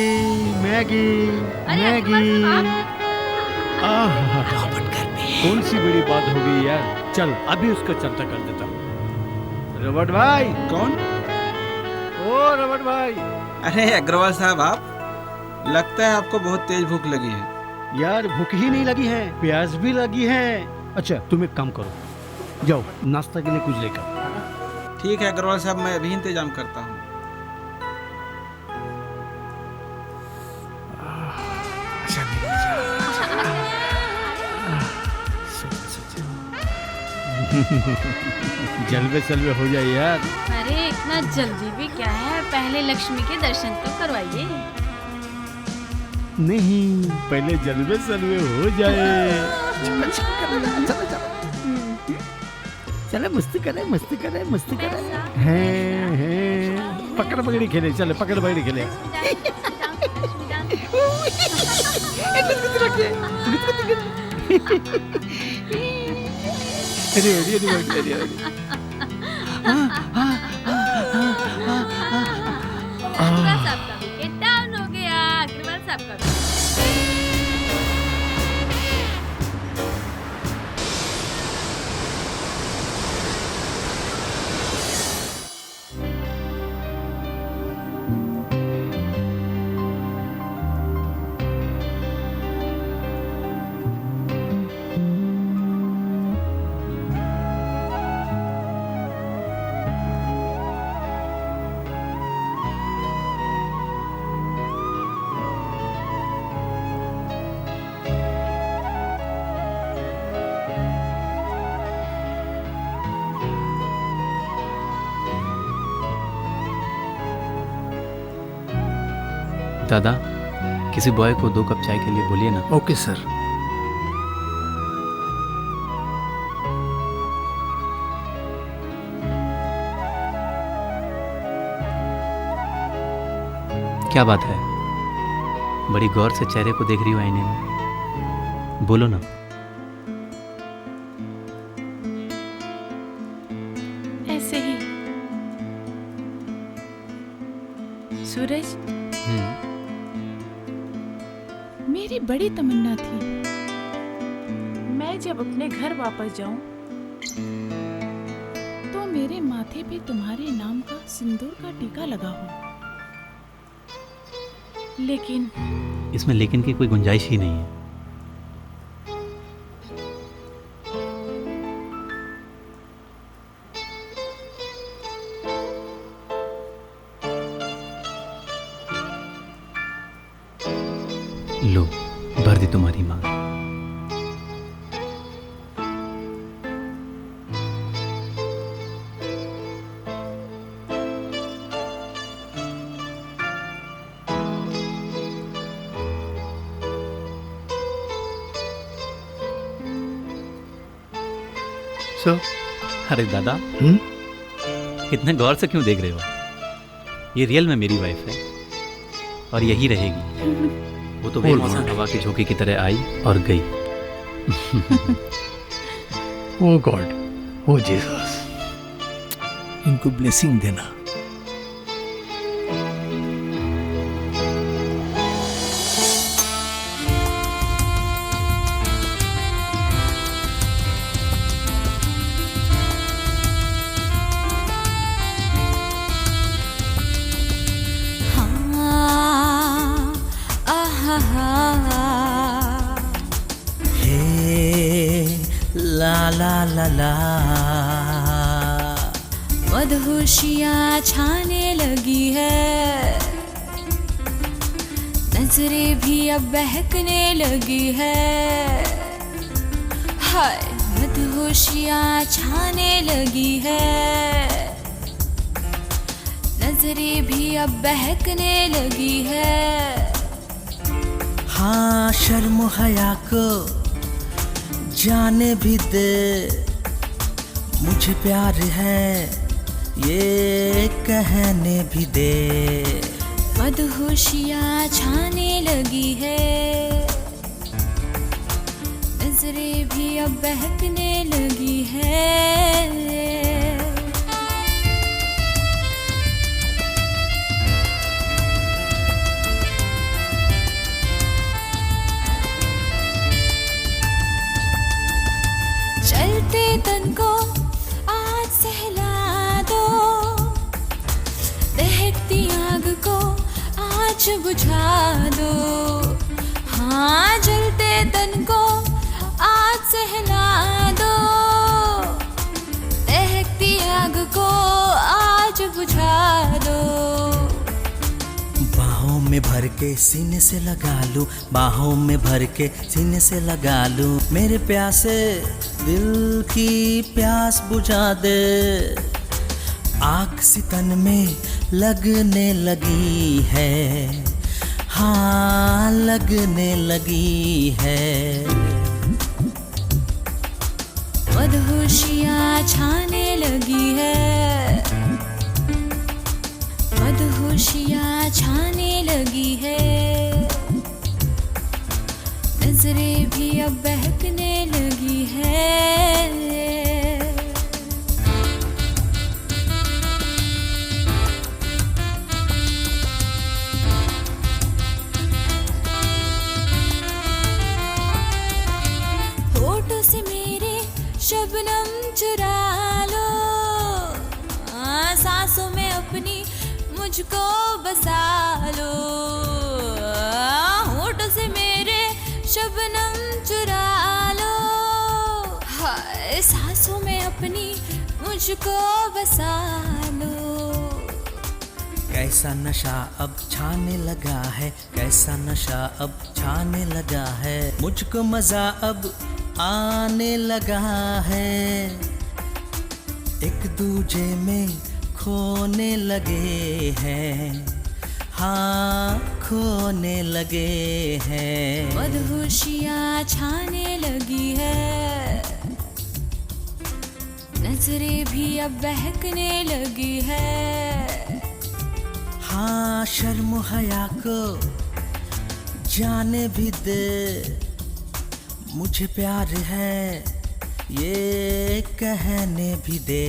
J: Maggi Maggi. कौन सी बड़ी बात हो गई यार, चल अभी उसका चलता कर देता हूँ। रबट भाई।
R: कौन?
J: ओ रबट भाई।
R: अरे अग्रवाल साहब, आप लगता है आपको बहुत तेज भूख लगी है।
J: यार भूख ही नहीं लगी है, प्यास भी लगी है। अच्छा तुम एक काम करो, जाओ नाश्ता के लिए कुछ लेकर।
R: ठीक है अग्रवाल साहब, मैं अभी इंतजाम करता हूँ।
J: जलवे सलवे हो जाए यार।
Q: अरे इतना जल्दी भी क्या है, पहले लक्ष्मी के दर्शन तो करवाइए।
J: नहीं, पहले जलवे सलवे हो जाए। चले मस्ती करे मस्ती करे मस्ती करे। हैं पकड़ पकड़ी खेले, चले पकड़ पकड़ी खेले। रेडी
Q: साहब का विकेट डाउन हो गया, अग्रवाल साहब का।
G: दादा, किसी बॉय को 2 कप चाय के लिए बोलिए ना।
J: Okay sir.
G: क्या बात है, बड़ी गौर से चेहरे को देख रही हो आईने में, बोलो ना।
C: ऐसे ही। सूरज, मेरी बड़ी तमन्ना थी मैं जब अपने घर वापस जाऊं तो मेरे माथे पे तुम्हारे नाम का सिंदूर का टीका लगा हो, लेकिन
G: इसमें लेकिन की कोई गुंजाइश ही नहीं है। लो, भर दी तुम्हारी मांग। अरे दादा, इतने गौर से क्यों देख रहे हो? ये रियल में मेरी वाइफ है और यही रहेगी। वो तो बेमौसम हवा की झोंके की तरह आई और गई।
J: ओह गॉड,
S: ओ जीसस, इनको ब्लेसिंग देना।
T: मदहोशियाँ छाने लगी है, नजरें भी अब बहकने लगी है। हाय मदहोशियाँ छाने लगी है, नजरें भी अब बहकने लगी है।
B: हाँ शर्म हया को जाने भी दे, मुझे प्यार है ये कहने भी दे।
T: मदहोशियाँ छाने लगी है, नजरें भी अब बहकने लगी है। चलते तन को आज सहला दो, दहकती आग को आज बुझा दो। हाँ जलते तन को आज सहला दो, दहकती आग को आज बुझा दो।
B: बाहों में भर के सीने से लगा लूं, बाहों में भर के सीने से लगा लूं। मेरे प्यासे दिल की प्यास बुझा दे, आग सितन में लगने लगी है। हाँ लगने लगी है।
T: मदहोशियाँ छाने लगी है, मदहोशियाँ छाने लगी है, नजरें भी अब बहकने लगी है। होठों से मेरे शबनम चुरा लो, सांसों में अपनी मुझको बसा लो। होठों से मेरे शबनम चुरा लो, हाय सांसों में अपनी मुझको बसा लो।
B: कैसा नशा अब छाने लगा है, कैसा नशा अब छाने लगा है। मुझको मजा अब आने लगा है, एक दूजे में खोने लगे हैं। हाँ खोने लगे हैं।
T: मदहोशियाँ छाने लगी है, नजरें भी अब बहकने लगी है।
B: हाँ शर्म हया को जाने भी दे, मुझे प्यार है ये कहने भी दे।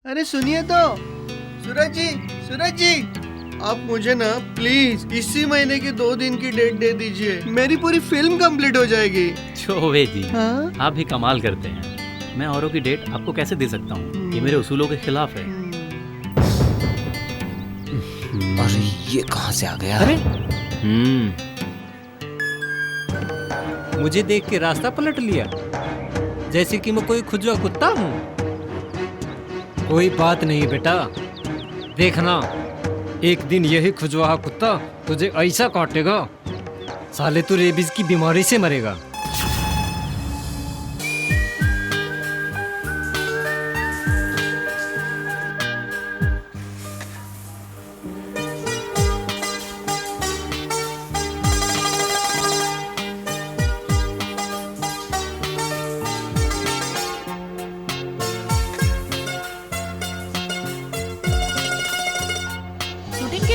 M: अरे सुनिए तो, सूरज जी, आप मुझे ना प्लीज इसी महीने की 2 दिन की डेट दे दीजिए, मेरी पूरी फिल्म कंप्लीट हो जाएगी।
G: चोवे जी,
M: हाँ?
G: आप भी कमाल करते हैं। मैं औरों की डेट आपको कैसे दे सकता हूँ, ये मेरे उसूलों के खिलाफ है।
L: अरे ये कहाँ से आ गया?
E: अरे मुझे देख के रास्ता पलट लिया, जैसे कि मैं कोई खुजरा कुत्ता हूँ। कोई बात नहीं बेटा, देखना एक दिन यही खुजवा कुत्ता तुझे ऐसा काटेगा, साले तू रेबीज की बीमारी से मरेगा।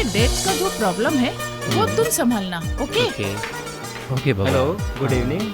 C: डेट्स का जो प्रॉब्लम है वो तुम संभालना। ओके
G: ओके बाबा।
E: Hello, good evening.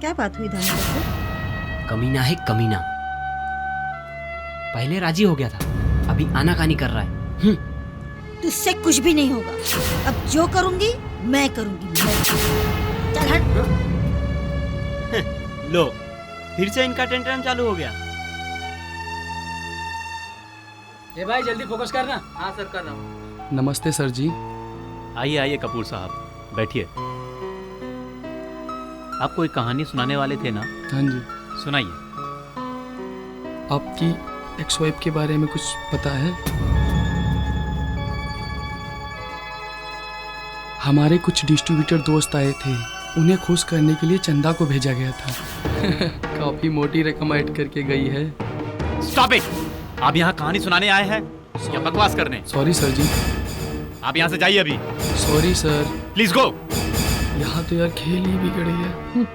I: क्या बात हुई दामोदर को?
L: कमीना है कमीना। पहले राजी हो गया था, अभी आनाकानी कर रहा है।
P: तुझसे कुछ भी नहीं होगा। अब जो करूंगी मैं करूंगी, मैं। चल हट।
L: लो, फिर से इनका टेंशन चालू हो गया।
O: ये भाई जल्दी फोकस करना।
L: हाँ सर, कर रहा हूँ।
A: नमस्ते सर जी।
G: आइए आइए कपूर साहब, बैठिए। आप कोई कहानी सुनाने वाले थे ना?
A: हाँ जी।
G: सुनाइए।
A: आपकी एक्स वाइफ के बारे में कुछ पता है? हमारे कुछ डिस्ट्रीब्यूटर दोस्त आए थे, उन्हें खुश करने के लिए चंदा को भेजा गया था। काफी मोटी रकम ऐड करके गई है।
G: Stop it! आप यहाँ कहानी सुनाने आए हैं या बकवास करने?
A: सॉरी सर जी।
G: आप यहाँ से जाइए अभी।
A: Sorry sir.
G: Please go.
A: यहाँ तो यार खेल ही बिगड़ गया।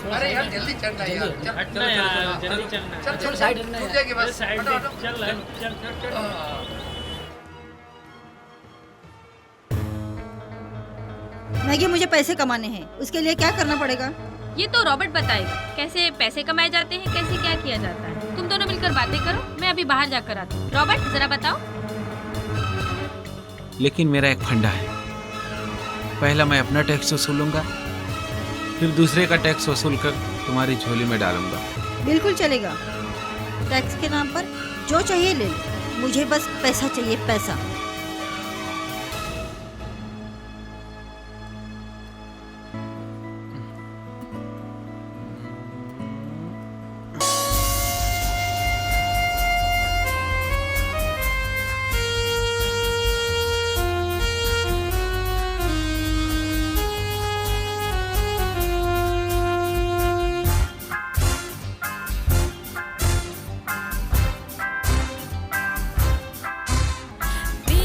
J: अरे यार जल्दी चलना यार,
O: हटना यार, जल्दी चलना।
J: चल
O: चल
J: साइड
O: हटना
J: छूट जाएगी बस।
O: साइड
J: हटो, हटो।
O: चल चल
P: मैगी, मुझे पैसे कमाने हैं, उसके लिए क्या करना पड़ेगा?
Q: ये तो रॉबर्ट बताएगा कैसे पैसे कमाए जाते हैं, कैसे क्या किया जाता है। तुम दोनों मिलकर बातें करो, मैं अभी बाहर जाकर आती हूँ। रॉबर्ट जरा बताओ।
R: लेकिन मेरा एक फंडा है। पहला मैं अपना टैक्स वसूलूंगा, फिर दूसरे का टैक्स वसूल कर तुम्हारी झोली में डालूंगा।
P: बिल्कुल चलेगा। टैक्स के नाम पर जो चाहिए ले लो, मुझे बस पैसा चाहिए, पैसा।
T: बिन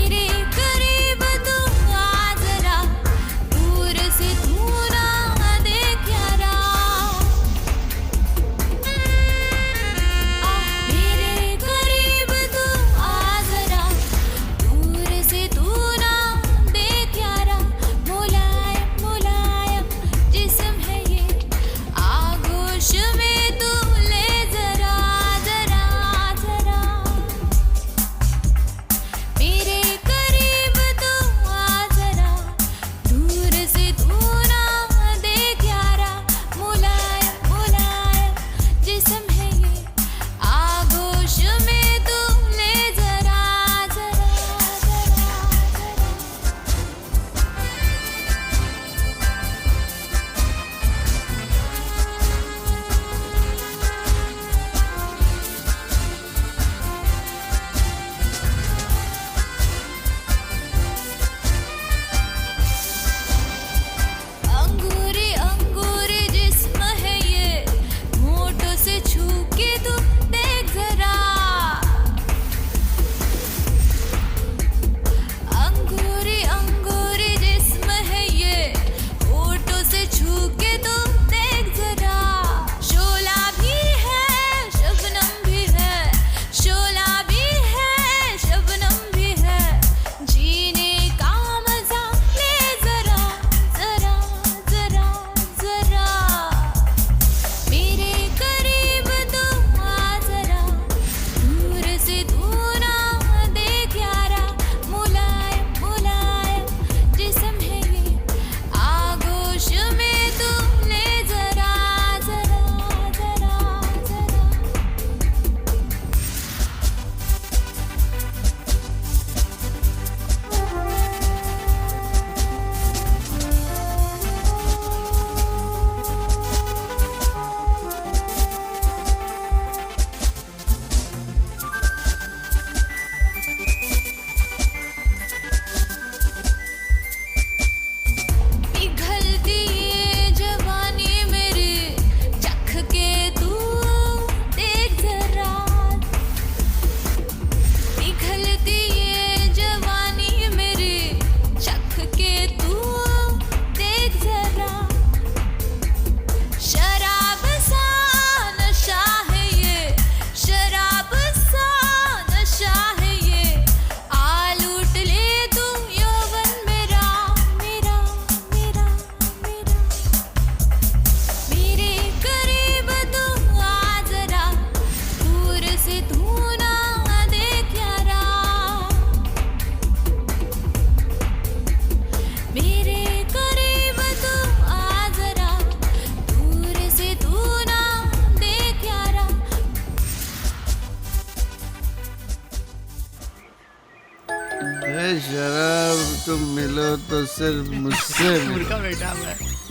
M: शराब तुम मिलो तो सिर्फ मुझसे मिलो।
J: मुर्गा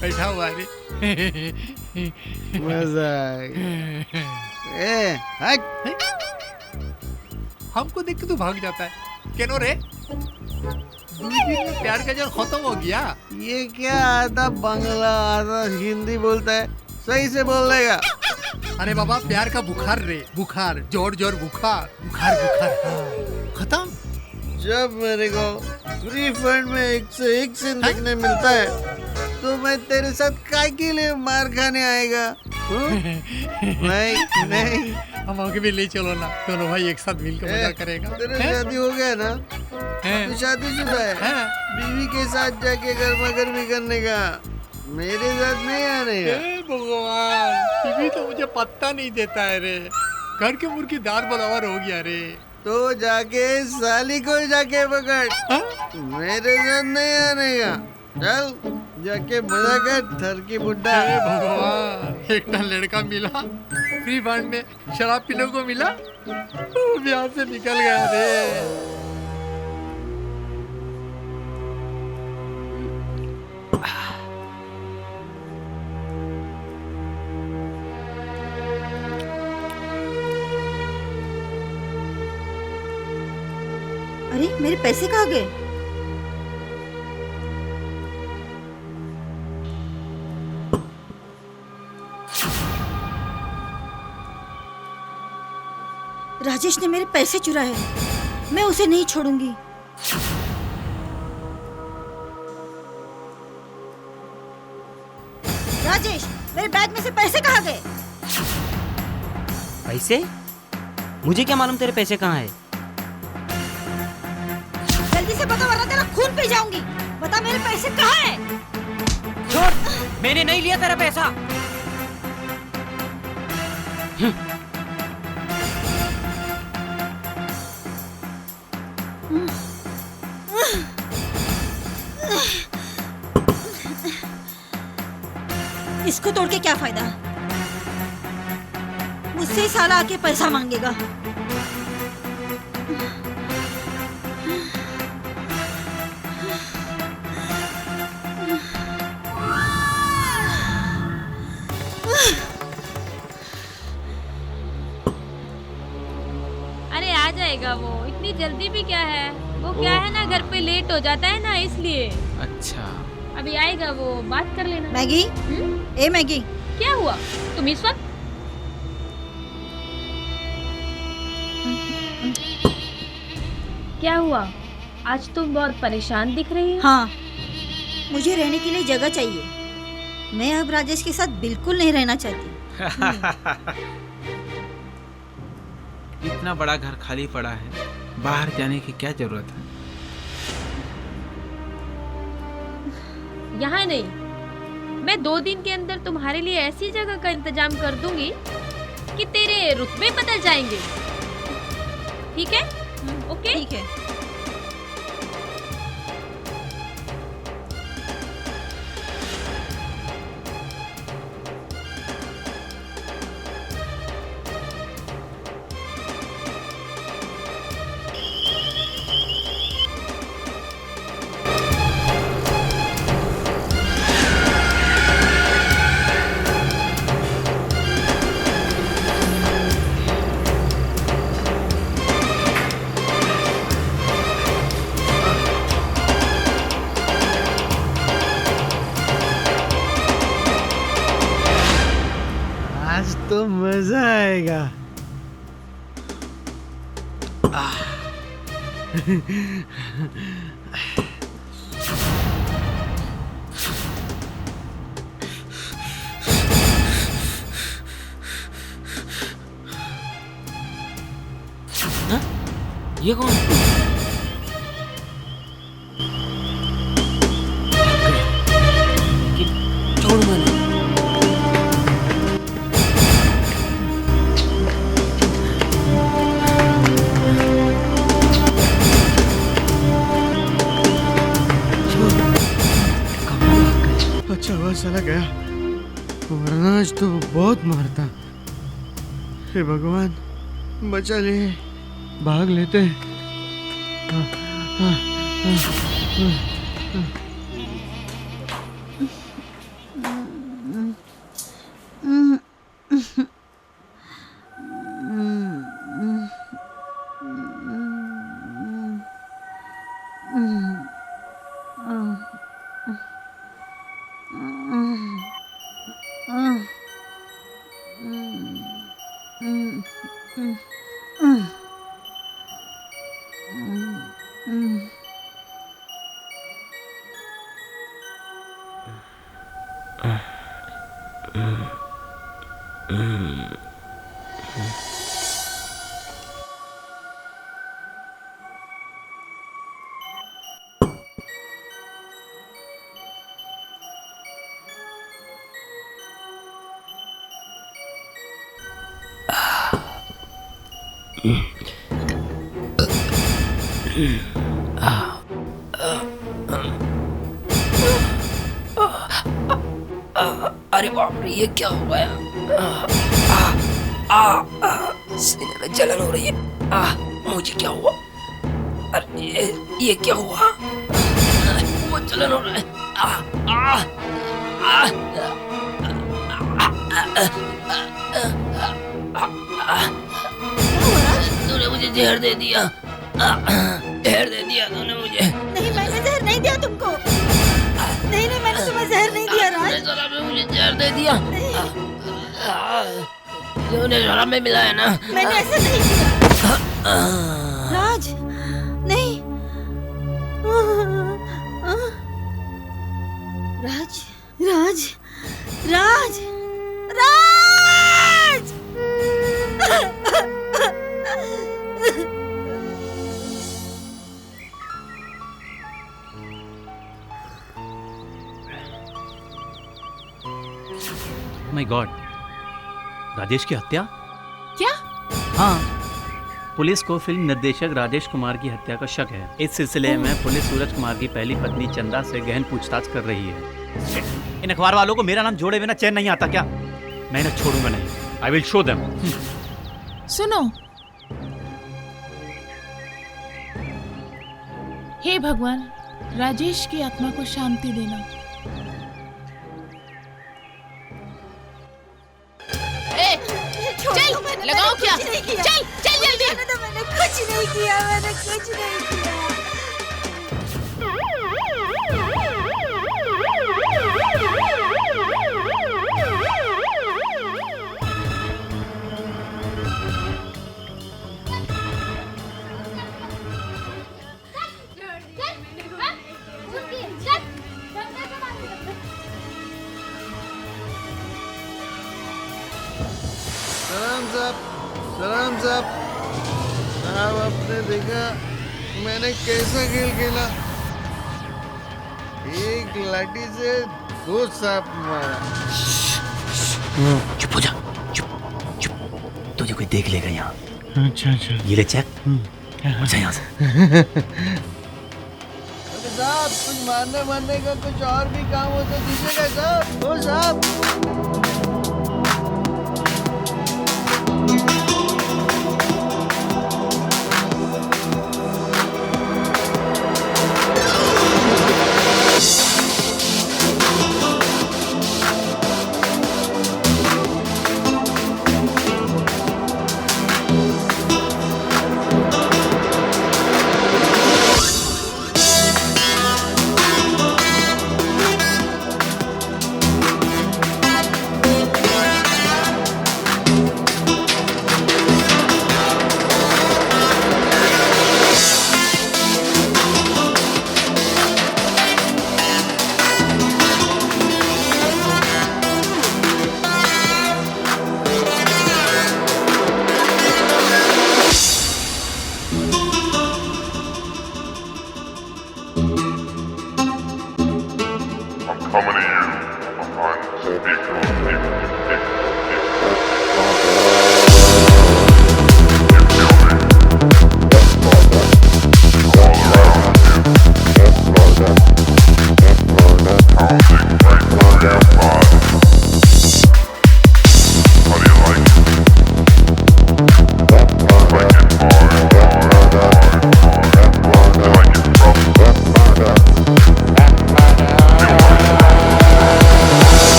J: बैठा हुआ रे।
M: मजा आएगा। हट।
J: हमको देख के तू भाग जाता है क्यों रे? 2 दिन में प्यार का जल खत्म हो गया।
M: ये क्या आधा बंगला आधा हिंदी बोलता है, सही से बोल देगा।
J: अरे बाबा प्यार का बुखार रे, बुखार जोर बुखार हाँ। खत्म।
M: जब मेरे को फ्री फंड में 1 से 1 सीन देखने मिलता है तो मैं तेरे साथ काय के लिए मार खाने आएगा? नहीं
J: हम आगे भी ले चलो ना, दोनों भाई एक साथ मिलकर मजा करेगा।
M: तेरा शादी हो गया ना? तू शादीशुदा है? बीवी के साथ जाके गर्मा गर्मी करने का, मेरे साथ नहीं आने का।
J: भगवान, बीवी तो मुझे पत्ता नहीं देता है रे। घर के मुर्गी दाल बराबर हो गया रे।
M: तो जाके साली को जाके पकड़, मेरे साथ नहीं आने का। चल जाके मजा कर थर की बुड्ढा।
J: भगवान, एक लड़का मिला फ्री फंड में, शराब पीने को मिला, ब्याह से निकल गया रे।
I: अरे मेरे पैसे कहाँ गए? राजेश ने मेरे पैसे चुराए, मैं उसे नहीं छोड़ूंगी। राजेश, मेरे बैग में से पैसे कहाँ गए?
L: पैसे? मुझे क्या मालूम तेरे पैसे कहाँ है?
I: जल्दी से बता वरना तेरा खून पी जाऊंगी। बता मेरे पैसे कहाँ है?
L: छोड़, मैंने नहीं लिया तेरा पैसा।
I: इसको तोड़ के क्या फायदा? मुझसे ही साला आके पैसा मांगेगा।
Q: अरे आ जाएगा वो, इतनी जल्दी भी क्या है? वो क्या है ना, घर पे लेट हो जाता है ना, इसलिए।
R: अच्छा,
Q: अभी आएगा वो, बात कर लेना।
I: मैगी, ए मैगी,
Q: क्या हुआ? तुम इस वक्त? क्या हुआ? आज तुम बहुत परेशान दिख रही हो।
I: हाँ, मुझे रहने के लिए जगह चाहिए। मैं अब राजेश के साथ बिल्कुल नहीं रहना चाहती।
R: इतना बड़ा घर खाली पड़ा है, बाहर जाने की क्या जरूरत है?
Q: यहाँ नहीं, मैं 2 दिन के अंदर तुम्हारे लिए ऐसी जगह का इंतजाम कर दूंगी कि तेरे रुतबे बदल जाएंगे। ठीक है? ओके?
I: ठीक है।
M: तो मजा आएगा।
L: ये कौन? छोड़ मैंने।
M: अच्छा हुआ चला गया, वरना आज तो बहुत मारता। हे भगवान, बचा ले, भाग लेते।
O: अरे बाप रे, ये क्या हो गया? सीने में जलन हो रही है। मुझे क्या हुआ? अरे ये क्या हुआ? वो जलन हो रहा है। तूने मुझे जहर दे दिया। जहर दे दिया तूने मुझे।
P: नहीं, मैंने जहर नहीं दिया तुमको। नहीं, मैंने तुम्हें जहर नहीं दिया राज।
O: तूने मुझे जहर दे दिया। तूने शराब में मिलाया ना?
P: मैंने ऐसा नहीं किया राज। नहीं राज राज राज राज।
G: माय गॉड, राजेश की हत्या?
C: क्या?
G: हाँ, पुलिस को फिल्म निर्देशक राजेश कुमार की हत्या का शक है। इस सिलसिले में पुलिस सूरज कुमार की पहली पत्नी चंदा से गहन पूछताछ कर रही है। इन अखबार वालों को मेरा नाम जोड़े बिना चैन नहीं आता क्या? मैं इन्हें छोड़ूंगा नहीं। I will show them.
C: सुनो, हे भगवान, राजेश की आत्मा को शांति देना।
P: चल,
C: लगाओ क्या? चल चल जल्दी।
P: मैंने कुछ नहीं किया, मैंने कुछ नहीं किया।
M: सलाम साहब, आपने देखा मैंने कैसा खेल खेला? एक लाठी से 2 सांप मारा।
G: चुप हो जा, चुप चुप। तुझे कोई देख लेगा यहाँ।
M: अच्छा अच्छा,
G: ये ले चेक। उठ जा यहाँ से।
M: अरे साहब, कुछ मारने का कुछ और भी काम हो तो दीजिएगा साहब। ओ साहब,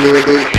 D: Exploded.